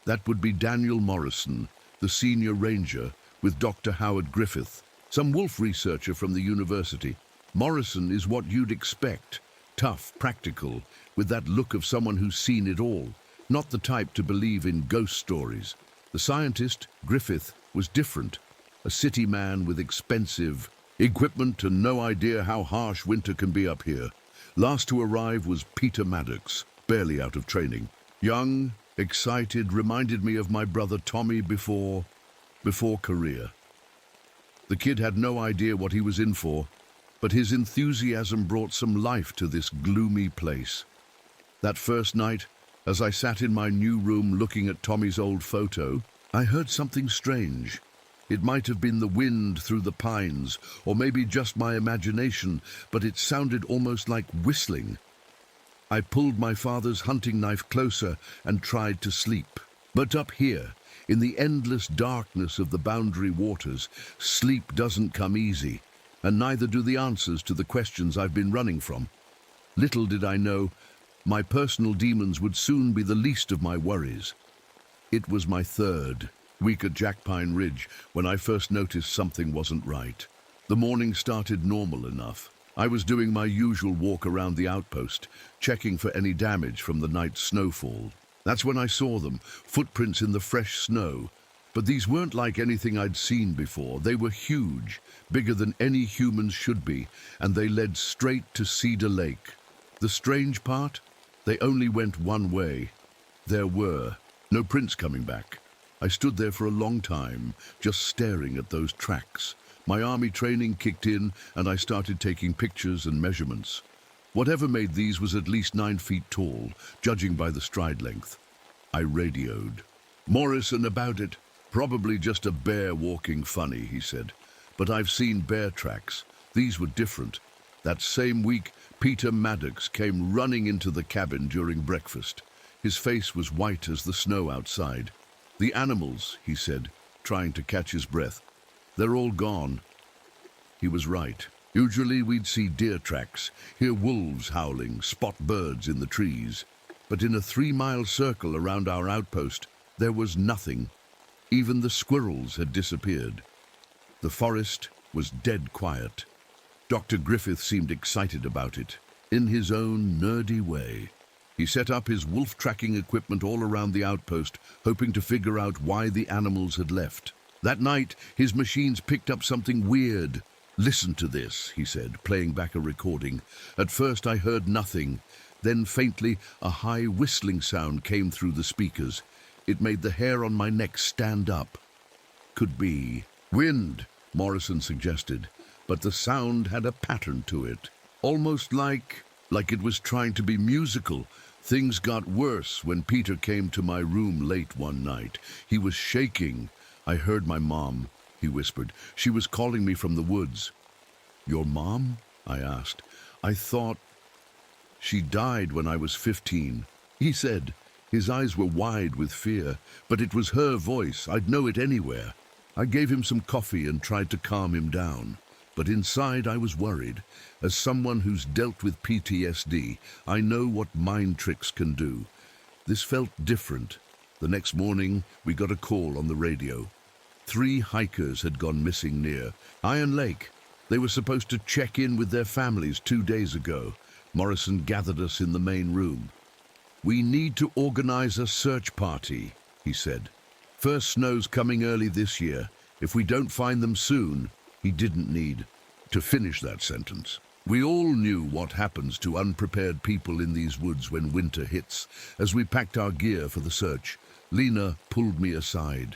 That would be Daniel Morrison, the senior ranger, with Dr. Howard Griffith, some wolf researcher from the university. Morrison is what you'd expect, tough, practical, with that look of someone who's seen it all, not the type to believe in ghost stories. The scientist, Griffith, was different, a city man with expensive equipment and no idea how harsh winter can be up here. Last to arrive was Peter Maddox, barely out of training. Young, excited, reminded me of my brother Tommy before Korea. The kid had no idea what he was in for, but his enthusiasm brought some life to this gloomy place. That first night, as I sat in my new room looking at Tommy's old photo, I heard something strange. It might have been the wind through the pines, or maybe just my imagination, but it sounded almost like whistling. I pulled my father's hunting knife closer and tried to sleep. But up here, in the endless darkness of the boundary waters, sleep doesn't come easy, and neither do the answers to the questions I've been running from. Little did I know, my personal demons would soon be the least of my worries. It was my third week at Jackpine Ridge when I first noticed something wasn't right. The morning started normal enough. I was doing my usual walk around the outpost, checking for any damage from the night's snowfall. That's when I saw them, footprints in the fresh snow. But these weren't like anything I'd seen before. They were huge, bigger than any humans should be, and they led straight to Cedar Lake. The strange part? They only went one way. There were no prints coming back. I stood there for a long time, just staring at those tracks. My army training kicked in, and I started taking pictures and measurements. Whatever made these was at least 9 feet tall, judging by the stride length. I radioed. "Morrison about it. Probably just a bear walking funny," he said. "But I've seen bear tracks. These were different. That same week, Peter Maddox came running into the cabin during breakfast. His face was white as the snow outside. "The animals," he said, trying to catch his breath. "They're all gone." He was right. Usually we'd see deer tracks, hear wolves howling, spot birds in the trees. But in a 3-mile circle around our outpost, there was nothing. Even the squirrels had disappeared. The forest was dead quiet. Dr. Griffith seemed excited about it, in his own nerdy way. He set up his wolf tracking equipment all around the outpost, hoping to figure out why the animals had left. That night, his machines picked up something weird. "Listen to this," he said, playing back a recording. "At first I heard nothing. Then faintly, a high whistling sound came through the speakers. It made the hair on my neck stand up." "Could be wind," Morrison suggested, but the sound had a pattern to it, almost like it was trying to be musical. Things got worse when Peter came to my room late one night. He was shaking. "I heard my mom," he whispered. "She was calling me from the woods." "Your mom?" I asked. "I thought she died when I was 15. He said. His eyes were wide with fear, but it was her voice. I'd know it anywhere. I gave him some coffee and tried to calm him down. But inside I was worried. As someone who's dealt with PTSD, I know what mind tricks can do. This felt different. The next morning, we got a call on the radio. 3 hikers had gone missing near Iron Lake. They were supposed to check in with their families 2 days ago. Morrison gathered us in the main room. "We need to organize a search party," he said. "First snow's coming early this year. If we don't find them soon," he didn't need to finish that sentence. We all knew what happens to unprepared people in these woods when winter hits. As we packed our gear for the search, Lena pulled me aside.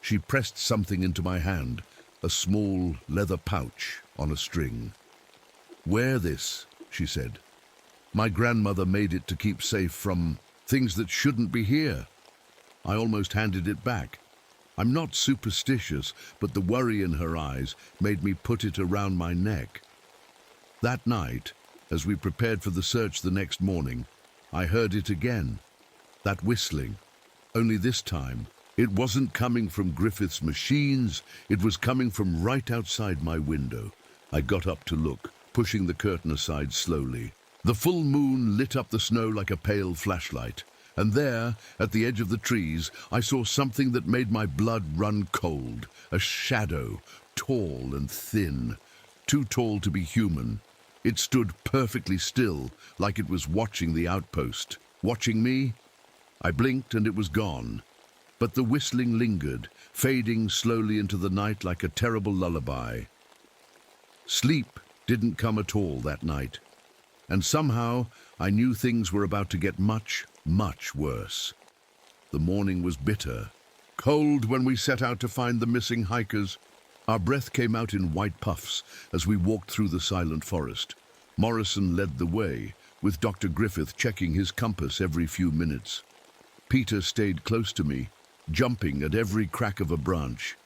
She pressed something into my hand, a small leather pouch on a string. "Wear this," she said. "My grandmother made it to keep safe from things that shouldn't be here." I almost handed it back. I'm not superstitious, but the worry in her eyes made me put it around my neck. That night, as we prepared for the search the next morning, I heard it again. That whistling. Only this time, it wasn't coming from Griffith's machines, it was coming from right outside my window. I got up to look, pushing the curtain aside slowly. The full moon lit up the snow like a pale flashlight, and there, at the edge of the trees, I saw something that made my blood run cold. A shadow, tall and thin, too tall to be human. It stood perfectly still, like it was watching the outpost. Watching me? I blinked and it was gone. But the whistling lingered, fading slowly into the night like a terrible lullaby. Sleep didn't come at all that night, and somehow I knew things were about to get much, much worse. The morning was bitter, cold when we set out to find the missing hikers. Our breath came out in white puffs as we walked through the silent forest. Morrison led the way, with Dr. Griffith checking his compass every few minutes. Peter stayed close to me, jumping at every crack of a branch.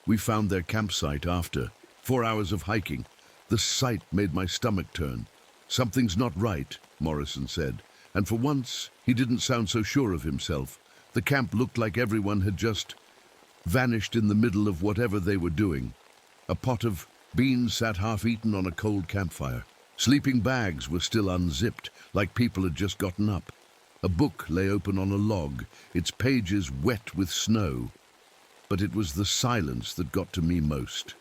We found their campsite after 4 hours of hiking. The sight made my stomach turn. "Something's not right," Morrison said, and for once he didn't sound so sure of himself. The camp looked like everyone had just vanished in the middle of whatever they were doing. A pot of beans sat half-eaten on a cold campfire. Sleeping bags were still unzipped, like people had just gotten up. A book lay open on a log, its pages wet with snow. But it was the silence that got to me most.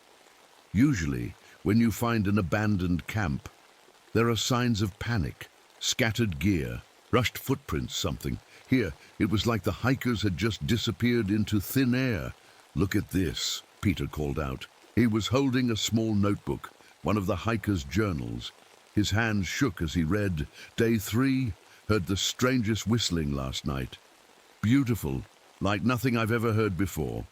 Usually, when you find an abandoned camp, there are signs of panic, scattered gear, rushed footprints, something. Here, it was like the hikers had just disappeared into thin air. "Look at this," Peter called out. He was holding a small notebook, one of the hikers' journals. His hands shook as he read, "Day 3, heard the strangest whistling last night. Beautiful, like nothing I've ever heard before.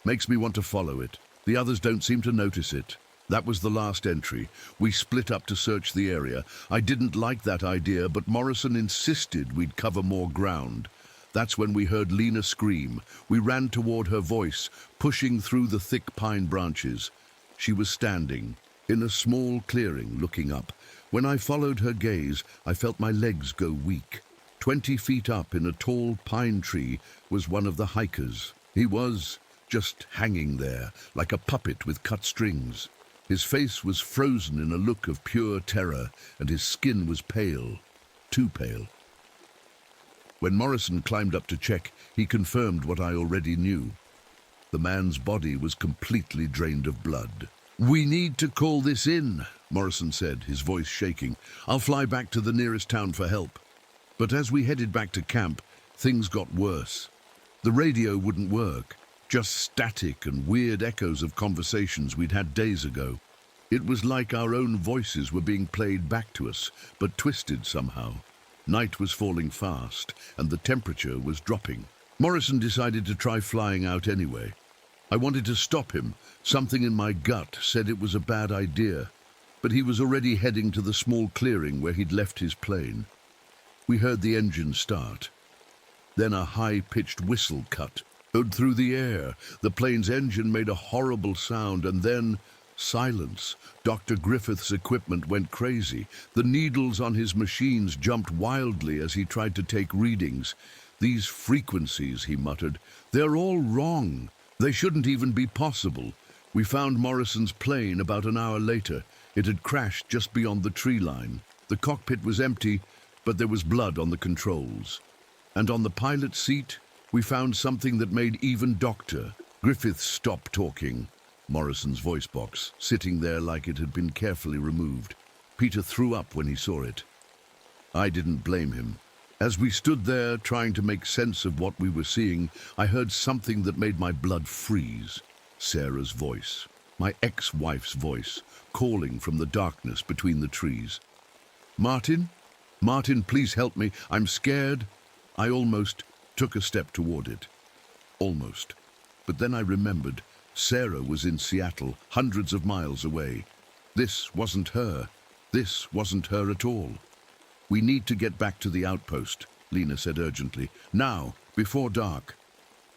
Makes me want to follow it. The others don't seem to notice it." That was the last entry. We split up to search the area. I didn't like that idea, but Morrison insisted we'd cover more ground. That's when we heard Lena scream. We ran toward her voice, pushing through the thick pine branches. She was standing in a small clearing, looking up. When I followed her gaze, I felt my legs go weak. 20 feet up in a tall pine tree was one of the hikers. He was just hanging there, like a puppet with cut strings. His face was frozen in a look of pure terror, and his skin was pale, too pale. When Morrison climbed up to check, he confirmed what I already knew. The man's body was completely drained of blood. "We need to call this in," Morrison said, his voice shaking. "I'll fly back to the nearest town for help." But as we headed back to camp, things got worse. The radio wouldn't work. Just static and weird echoes of conversations we'd had days ago. It was like our own voices were being played back to us, but twisted somehow. Night was falling fast, and the temperature was dropping. Morrison decided to try flying out anyway. I wanted to stop him. Something in my gut said it was a bad idea, but he was already heading to the small clearing where he'd left his plane. We heard the engine start. Then a high-pitched whistle cut through the air. The plane's engine made a horrible sound, and then silence. Dr. Griffith's equipment went crazy. The needles on his machines jumped wildly as he tried to take readings. "These frequencies," he muttered, "they're all wrong. They shouldn't even be possible." We found Morrison's plane about an hour later. It had crashed just beyond the tree line. The cockpit was empty, but there was blood on the controls. And on the pilot's seat, we found something that made even Dr. Griffith stop talking. Morrison's voice box, sitting there like it had been carefully removed. Peter threw up when he saw it. I didn't blame him. As we stood there trying to make sense of what we were seeing, I heard something that made my blood freeze. Sarah's voice, my ex-wife's voice, calling from the darkness between the trees. "Martin? Martin, please help me. I'm scared." I almost took a step toward it. almost. But then I remembered Sarah was in Seattle, hundreds of miles away. This wasn't her. This wasn't her at all. "We need to get back to the outpost," Lena said urgently. "Now, before dark."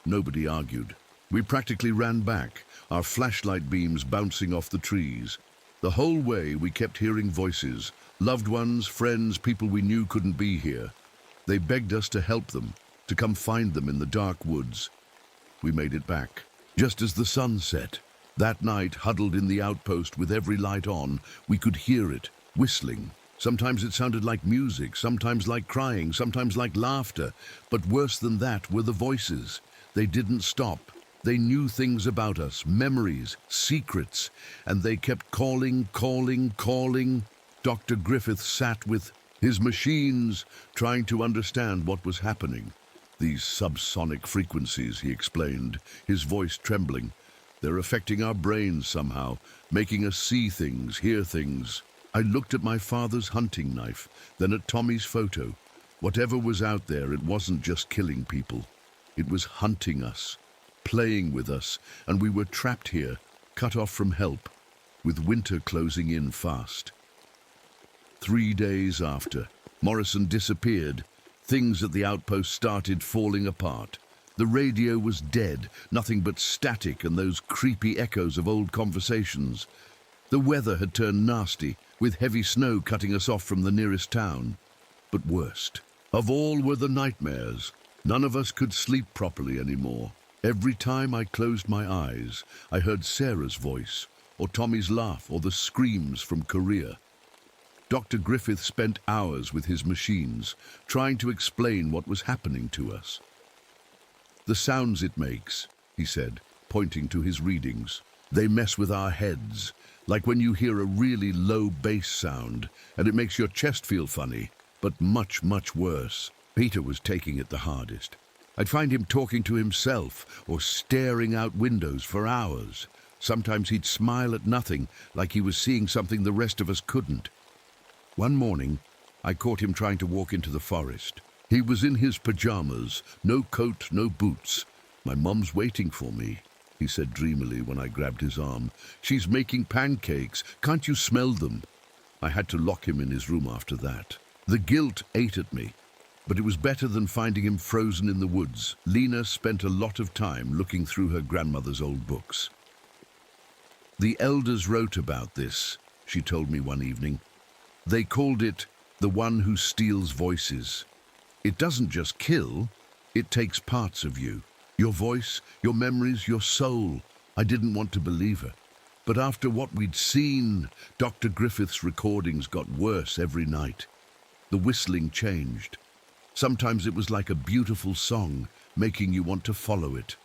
Nobody argued. We practically ran back, our flashlight beams bouncing off the trees. The whole way we kept hearing voices, loved ones, friends, people we knew couldn't be here. They begged us to help them, to come find them in the dark woods. We made it back, just as the sun set. That night, huddled in the outpost with every light on, we could hear it, whistling. Sometimes it sounded like music, sometimes like crying, sometimes like laughter. But worse than that were the voices. They didn't stop. They knew things about us, memories, secrets, and they kept calling, calling, calling. Dr. Griffith sat with his machines, trying to understand what was happening. "These subsonic frequencies," he explained, his voice trembling. "They're affecting our brains somehow, making us see things, hear things." I looked at my father's hunting knife, then at Tommy's photo. Whatever was out there, it wasn't just killing people. It was hunting us, playing with us, and we were trapped here, cut off from help, with winter closing in fast. 3 days after, Morrison disappeared. Things at the outpost started falling apart. The radio was dead, nothing but static and those creepy echoes of old conversations. The weather had turned nasty, with heavy snow cutting us off from the nearest town. But worst of all were the nightmares. None of us could sleep properly anymore. Every time I closed my eyes, I heard Sarah's voice, or Tommy's laugh, or the screams from Korea. Dr. Griffith spent hours with his machines, trying to explain what was happening to us. "The sounds it makes," he said, pointing to his readings. "They mess with our heads, like when you hear a really low bass sound, and it makes your chest feel funny, but much, much worse." Peter was taking it the hardest. I'd find him talking to himself or staring out windows for hours. Sometimes he'd smile at nothing, like he was seeing something the rest of us couldn't. One morning, I caught him trying to walk into the forest. He was in his pajamas, no coat, no boots. "My mum's waiting for me," he said dreamily when I grabbed his arm. "She's making pancakes. Can't you smell them?" I had to lock him in his room after that. The guilt ate at me. But it was better than finding him frozen in the woods. Lena spent a lot of time looking through her grandmother's old books. "The elders wrote about this," she told me one evening. "They called it the one who steals voices. It doesn't just kill, it takes parts of you. Your voice, your memories, your soul." I didn't want to believe her. But after what we'd seen, Dr. Griffith's recordings got worse every night. The whistling changed. Sometimes it was like a beautiful song, making you want to follow it.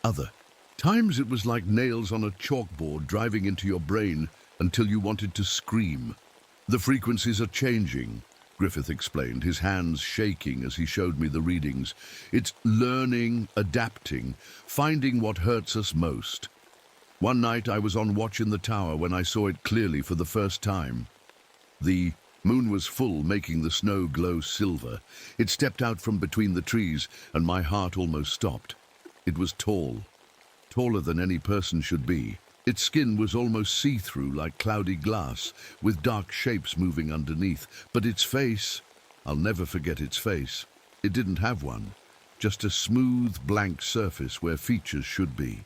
Other times it was like nails on a chalkboard driving into your brain until you wanted to scream. "The frequencies are changing," Griffith explained, his hands shaking as he showed me the readings. "It's learning, adapting, finding what hurts us most." One night I was on watch in the tower when I saw it clearly for the first time. The moon was full, making the snow glow silver. It stepped out from between the trees, and my heart almost stopped. It was tall, taller than any person should be. Its skin was almost see-through, like cloudy glass, with dark shapes moving underneath. But its face, I'll never forget its face. It didn't have one, just a smooth, blank surface where features should be.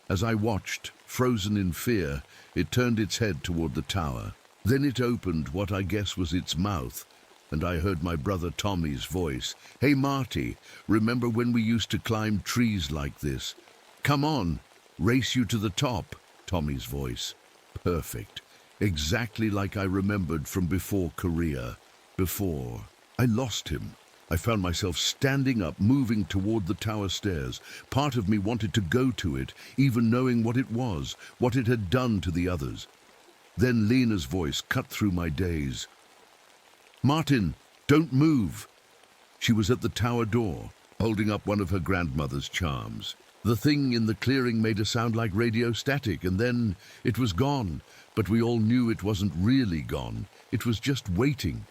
As I watched, frozen in fear, it turned its head toward the tower. Then it opened what I guess was its mouth, and I heard my brother Tommy's voice. "Hey, Marty, remember when we used to climb trees like this? Come on, race you to the top." Tommy's voice. Perfect. Exactly like I remembered from before Korea. Before I lost him. I found myself standing up, moving toward the tower stairs. Part of me wanted to go to it, even knowing what it was, what it had done to the others. Then Lena's voice cut through my daze. "Martin, don't move." She was at the tower door, holding up one of her grandmother's charms. The thing in the clearing made a sound like radio static, and then it was gone. But we all knew it wasn't really gone. It was just waiting.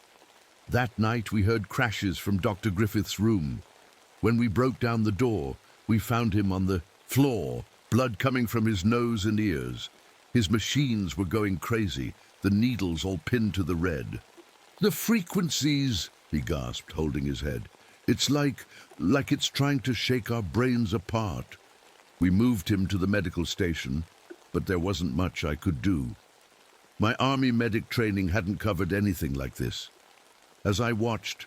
That night we heard crashes from Dr. Griffith's room. When we broke down the door, We found him on the floor, blood coming from his nose and ears. His machines were going crazy, the needles all pinned to the red. "The frequencies," he gasped, holding his head. "It's like it's trying to shake our brains apart." We moved him to the medical station, but there wasn't much I could do. My army medic training hadn't covered anything like this. As I watched,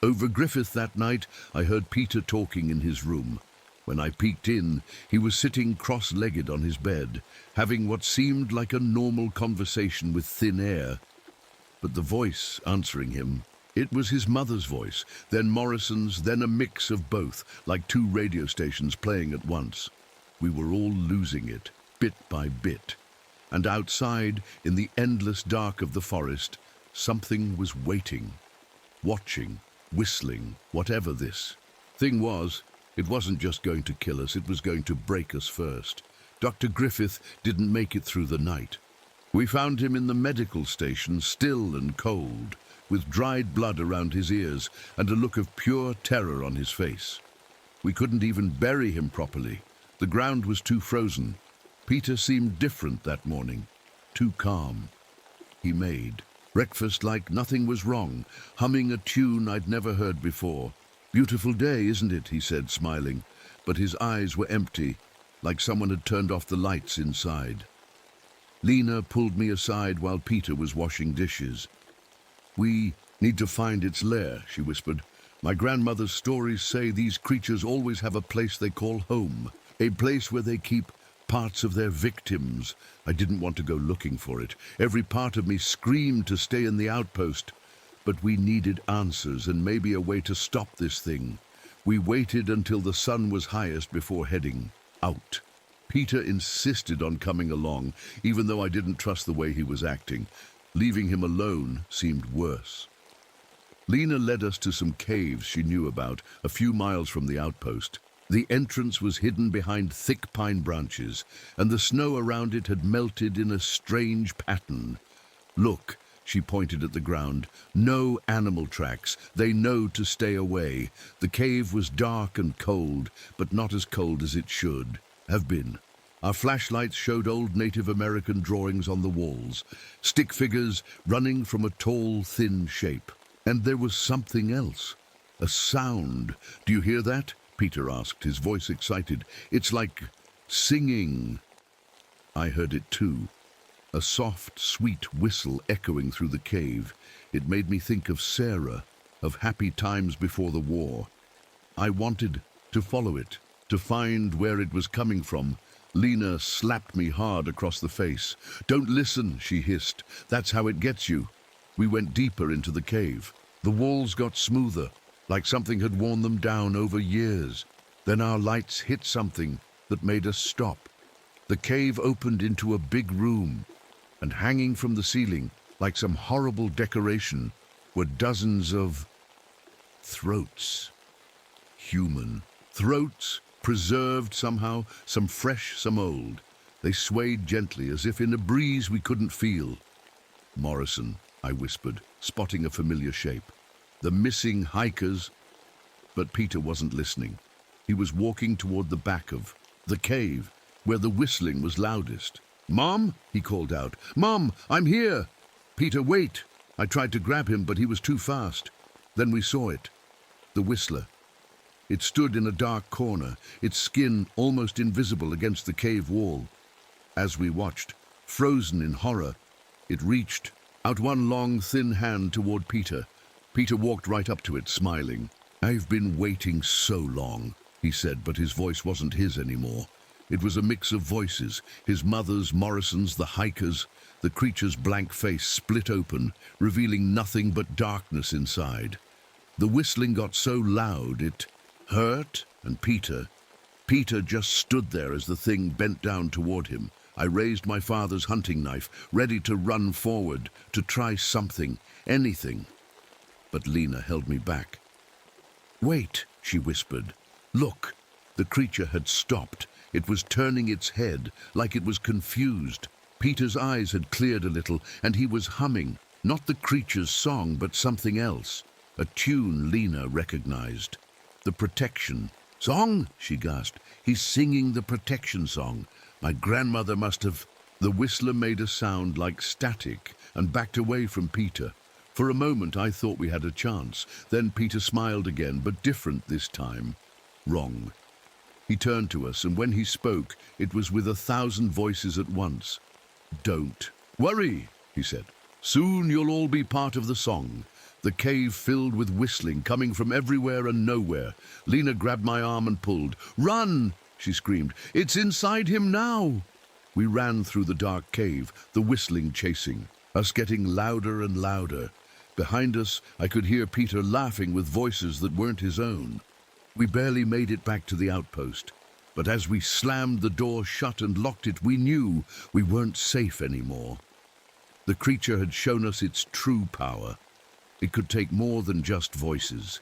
over Griffith that night, I heard Peter talking in his room. When I peeked in, he was sitting cross-legged on his bed, having what seemed like a normal conversation with thin air. But the voice answering him, it was his mother's voice, then Morrison's, then a mix of both, like two radio stations playing at once. We were all losing it, bit by bit. And outside, in the endless dark of the forest, something was waiting, watching, whistling, whatever this thing was. It wasn't just going to kill us, it was going to break us first. Dr. Griffith didn't make it through the night. We found him in the medical station, still and cold, with dried blood around his ears and a look of pure terror on his face. We couldn't even bury him properly. The ground was too frozen. Peter seemed different that morning, too calm. He made breakfast like nothing was wrong, humming a tune I'd never heard before. "Beautiful day, isn't it?" he said, smiling, but his eyes were empty, like someone had turned off the lights inside. Lena pulled me aside while Peter was washing dishes. "We need to find its lair," she whispered. "My grandmother's stories say these creatures always have a place they call home, a place where they keep parts of their victims." I didn't want to go looking for it. Every part of me screamed to stay in the outpost. But we needed answers and maybe a way to stop this thing. We waited until the sun was highest before heading out. Peter insisted on coming along, even though I didn't trust the way he was acting. Leaving him alone seemed worse. Lena led us to some caves she knew about, a few miles from the outpost. The entrance was hidden behind thick pine branches, and the snow around it had melted in a strange pattern. "Look," she pointed at the ground. "No animal tracks. They know to stay away." The cave was dark and cold, but not as cold as it should have been. Our flashlights showed old Native American drawings on the walls, stick figures running from a tall, thin shape. And there was something else. A sound. "Do you hear that?" Peter asked, his voice excited. "It's like singing." I heard it too. A soft, sweet whistle echoing through the cave. It made me think of Sarah, of happy times before the war. I wanted to follow it, to find where it was coming from. Lena slapped me hard across the face. "Don't listen," she hissed. "That's how it gets you." We went deeper into the cave. The walls got smoother, like something had worn them down over years. Then our lights hit something that made us stop. The cave opened into a big room, and hanging from the ceiling, like some horrible decoration, were dozens of throats. Human throats, preserved somehow, some fresh, some old. They swayed gently, as if in a breeze we couldn't feel. "Morrison," I whispered, spotting a familiar shape. "The missing hikers." But Peter wasn't listening. He was walking toward the back of the cave, where the whistling was loudest. "Mom," he called out. "Mom, I'm here!" "Peter, wait!" I tried to grab him, but he was too fast. Then we saw it. The Whistler. It stood in a dark corner, its skin almost invisible against the cave wall. As we watched, frozen in horror, it reached out one long, thin hand toward Peter. Peter walked right up to it, smiling. "I've been waiting so long," he said, but his voice wasn't his anymore. It was a mix of voices, his mother's, Morrison's, the hikers. The creature's blank face split open, revealing nothing but darkness inside. The whistling got so loud it hurt, and Peter just stood there as the thing bent down toward him. I raised my father's hunting knife, ready to run forward, to try something, anything. But Lena held me back. "Wait," she whispered. "Look." The creature had stopped. It was turning its head, like it was confused. Peter's eyes had cleared a little, and he was humming, not the creature's song, but something else. A tune Lena recognized. The Protection, Song? She gasped. He's singing the protection song. My grandmother must have... The whistler made a sound like static and backed away from Peter. For a moment I thought we had a chance. Then Peter smiled again, but different this time. Wrong. He turned to us, and when he spoke, it was with 1,000 voices at once. Don't worry, he said. Soon you'll all be part of the song. The cave filled with whistling, coming from everywhere and nowhere. Lena grabbed my arm and pulled. Run, she screamed. It's inside him now. We ran through the dark cave, the whistling chasing, us getting louder and louder. Behind us, I could hear Peter laughing with voices that weren't his own. We barely made it back to the outpost, but as we slammed the door shut and locked it, we knew we weren't safe anymore. The creature had shown us its true power. It could take more than just voices.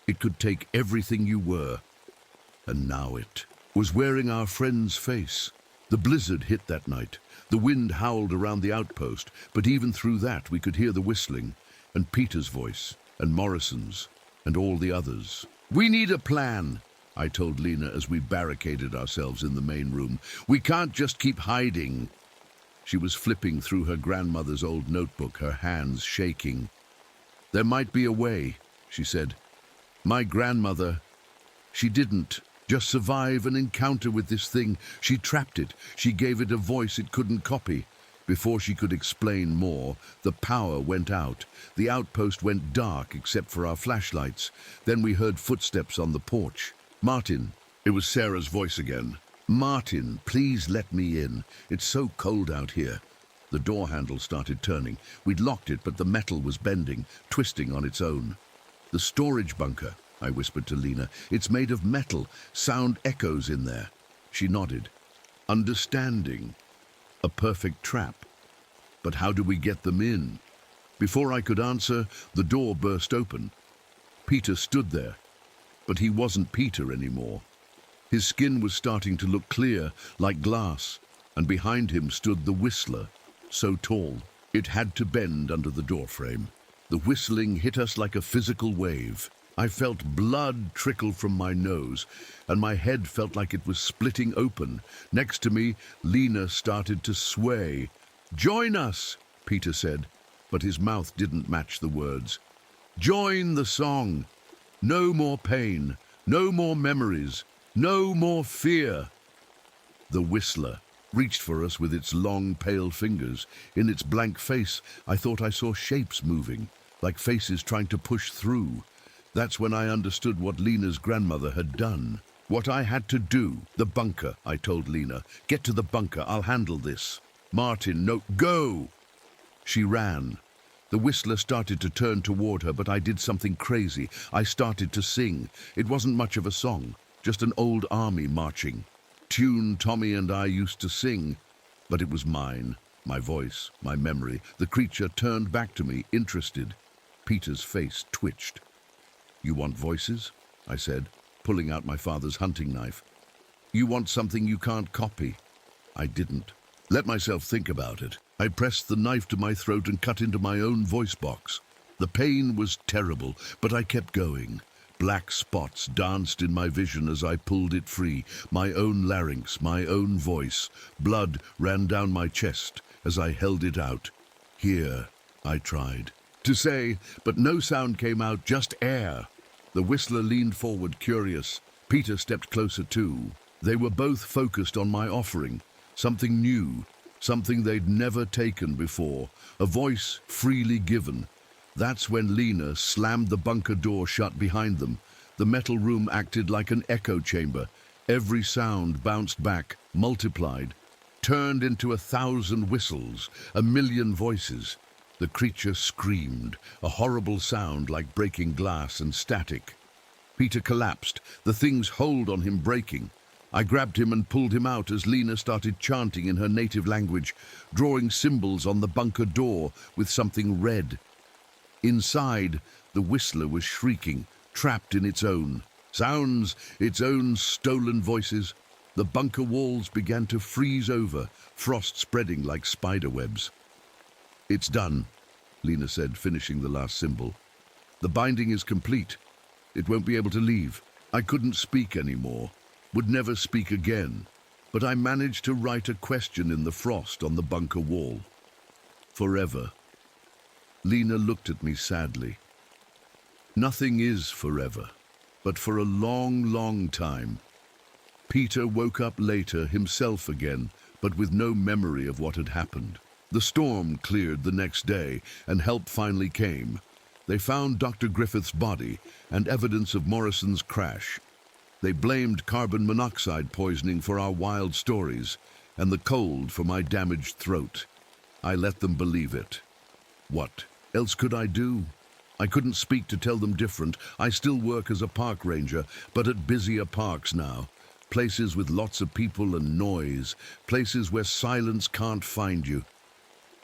It could take everything you were. And now it was wearing our friend's face. The blizzard hit that night. The wind howled around the outpost, but even through that we could hear the whistling, and Peter's voice, and Morrison's, and all the others. We need a plan, I told Lena as we barricaded ourselves in the main room. We can't just keep hiding. She was flipping through her grandmother's old notebook, her hands shaking. There might be a way, she said. My grandmother, she didn't just survive an encounter with this thing. She trapped it. She gave it a voice it couldn't copy. Before she could explain more, the power went out. The outpost went dark except for our flashlights. Then we heard footsteps on the porch. Martin. It was Sarah's voice again. Martin, please let me in. It's so cold out here. The door handle started turning. We'd locked it, but the metal was bending, twisting on its own. The storage bunker, I whispered to Lena. It's made of metal. Sound echoes in there. She nodded. Understanding. A perfect trap. But how do we get them in? Before I could answer, the door burst open. Peter stood there, but he wasn't Peter anymore. His skin was starting to look clear, like glass, and behind him stood the whistler, so tall it had to bend under the doorframe. The whistling hit us like a physical wave. I felt blood trickle from my nose, and my head felt like it was splitting open. Next to me, Lena started to sway. Join us, Peter said, but his mouth didn't match the words. Join the song. No more pain, no more memories, no more fear. The whistler reached for us with its long, pale fingers. In its blank face, I thought I saw shapes moving, like faces trying to push through. That's when I understood what Lena's grandmother had done. What I had to do. The bunker, I told Lena. Get to the bunker, I'll handle this. Martin, no, go! She ran. The whistler started to turn toward her, but I did something crazy. I started to sing. It wasn't much of a song, just an old army marching. Tune Tommy and I used to sing, but it was mine. My voice, my memory. The creature turned back to me, interested. Peter's face twitched. You want voices? I said, pulling out my father's hunting knife. You want something you can't copy? I didn't. Let myself think about it. I pressed the knife to my throat and cut into my own voice box. The pain was terrible, but I kept going. Black spots danced in my vision as I pulled it free. My own larynx, my own voice. Blood ran down my chest as I held it out. Here, I tried to say, but no sound came out, just air. The whistler leaned forward, curious. Peter stepped closer too. They were both focused on my offering. Something new, something they'd never taken before. A voice freely given. That's when Lena slammed the bunker door shut behind them. The metal room acted like an echo chamber. Every sound bounced back, multiplied, turned into 1,000 whistles, 1,000,000 voices. The creature screamed, a horrible sound like breaking glass and static. Peter collapsed, the thing's hold on him breaking. I grabbed him and pulled him out as Lena started chanting in her native language, drawing symbols on the bunker door with something red. Inside, the whistler was shrieking, trapped in its own sounds, its own stolen voices. The bunker walls began to freeze over, frost spreading like spider webs. It's done, Lena said, finishing the last symbol. The binding is complete. It won't be able to leave. I couldn't speak anymore, would never speak again, but I managed to write a question in the frost on the bunker wall. Forever. Lena looked at me sadly. Nothing is forever, but for a long, long time. Peter woke up later himself again, but with no memory of what had happened. The storm cleared the next day, and help finally came. They found Dr. Griffith's body and evidence of Morrison's crash. They blamed carbon monoxide poisoning for our wild stories, and the cold for my damaged throat. I let them believe it. What else could I do? I couldn't speak to tell them different. I still work as a park ranger, but at busier parks now. Places with lots of people and noise, places where silence can't find you.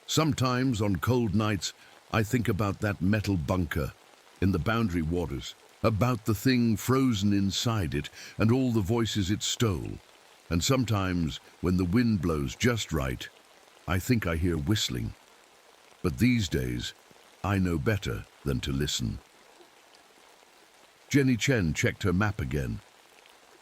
Sometimes, on cold nights, I think about that metal bunker in the Boundary Waters, about the thing frozen inside it and all the voices it stole. And sometimes, when the wind blows just right, I think I hear whistling. But these days, I know better than to listen. Jenny Chen checked her map again.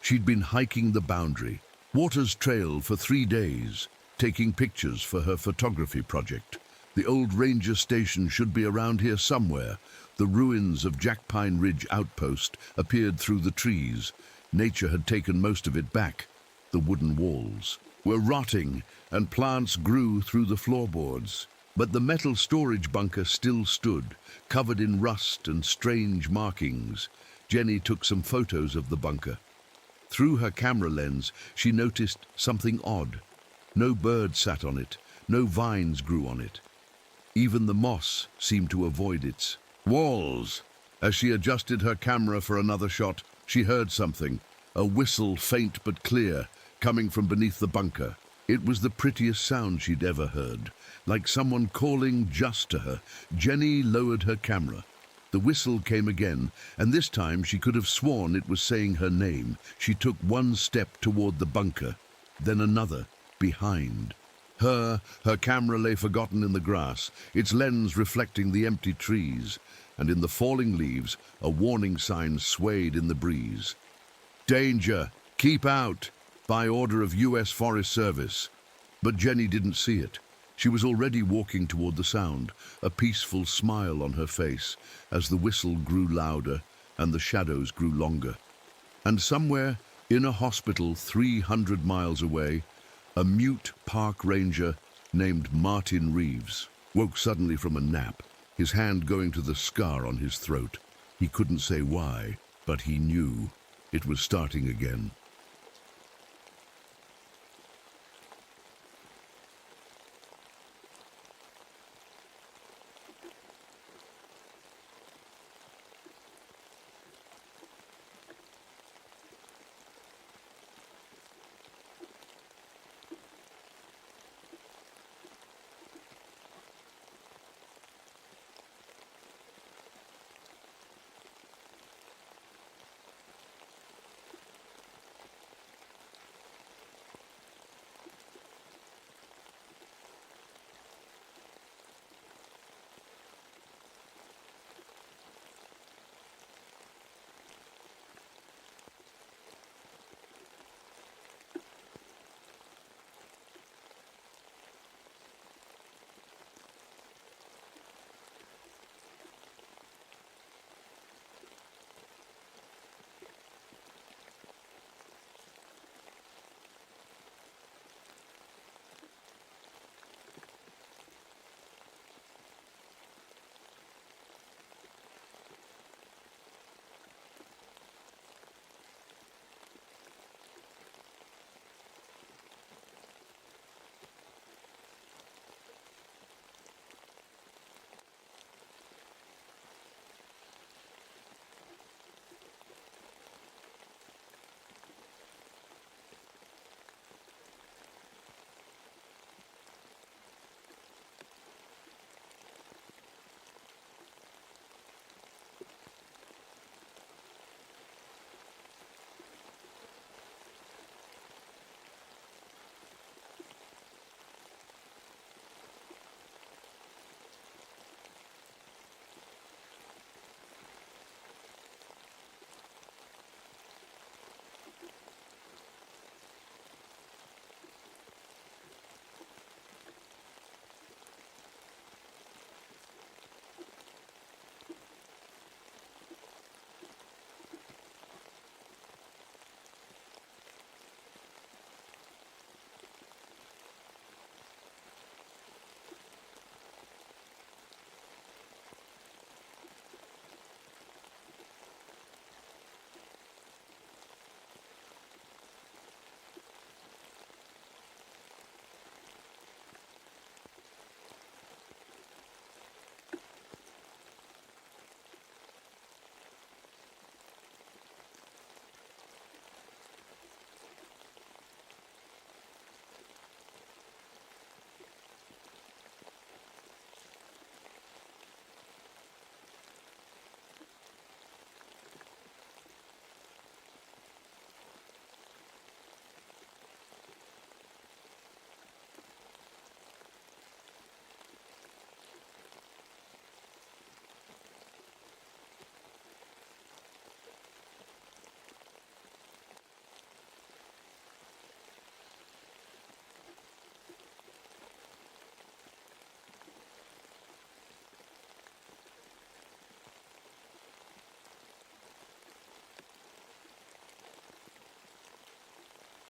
She'd been hiking the Boundary Waters Trail for 3 days, taking pictures for her photography project. The old ranger station should be around here somewhere. The ruins of Jack Pine Ridge Outpost appeared through the trees. Nature had taken most of it back. The wooden walls were rotting, and plants grew through the floorboards. But the metal storage bunker still stood, covered in rust and strange markings. Jenny took some photos of the bunker. Through her camera lens, she noticed something odd. No bird sat on it, no vines grew on it. Even the moss seemed to avoid its walls. As she adjusted her camera for another shot, she heard something, a whistle faint but clear, coming from beneath the bunker. It was the prettiest sound she'd ever heard, like someone calling just to her. Jenny lowered her camera. The whistle came again, and this time she could have sworn it was saying her name. She took one step toward the bunker, then another, behind. Her camera lay forgotten in the grass, its lens reflecting the empty trees, and in the falling leaves, a warning sign swayed in the breeze. "Danger! Keep out!" by order of U.S. Forest Service. But Jenny didn't see it. She was already walking toward the sound, a peaceful smile on her face, as the whistle grew louder and the shadows grew longer. And somewhere, in a hospital 300 miles away, a mute park ranger named Martin Reeves woke suddenly from a nap, his hand going to the scar on his throat. He couldn't say why, but he knew it was starting again.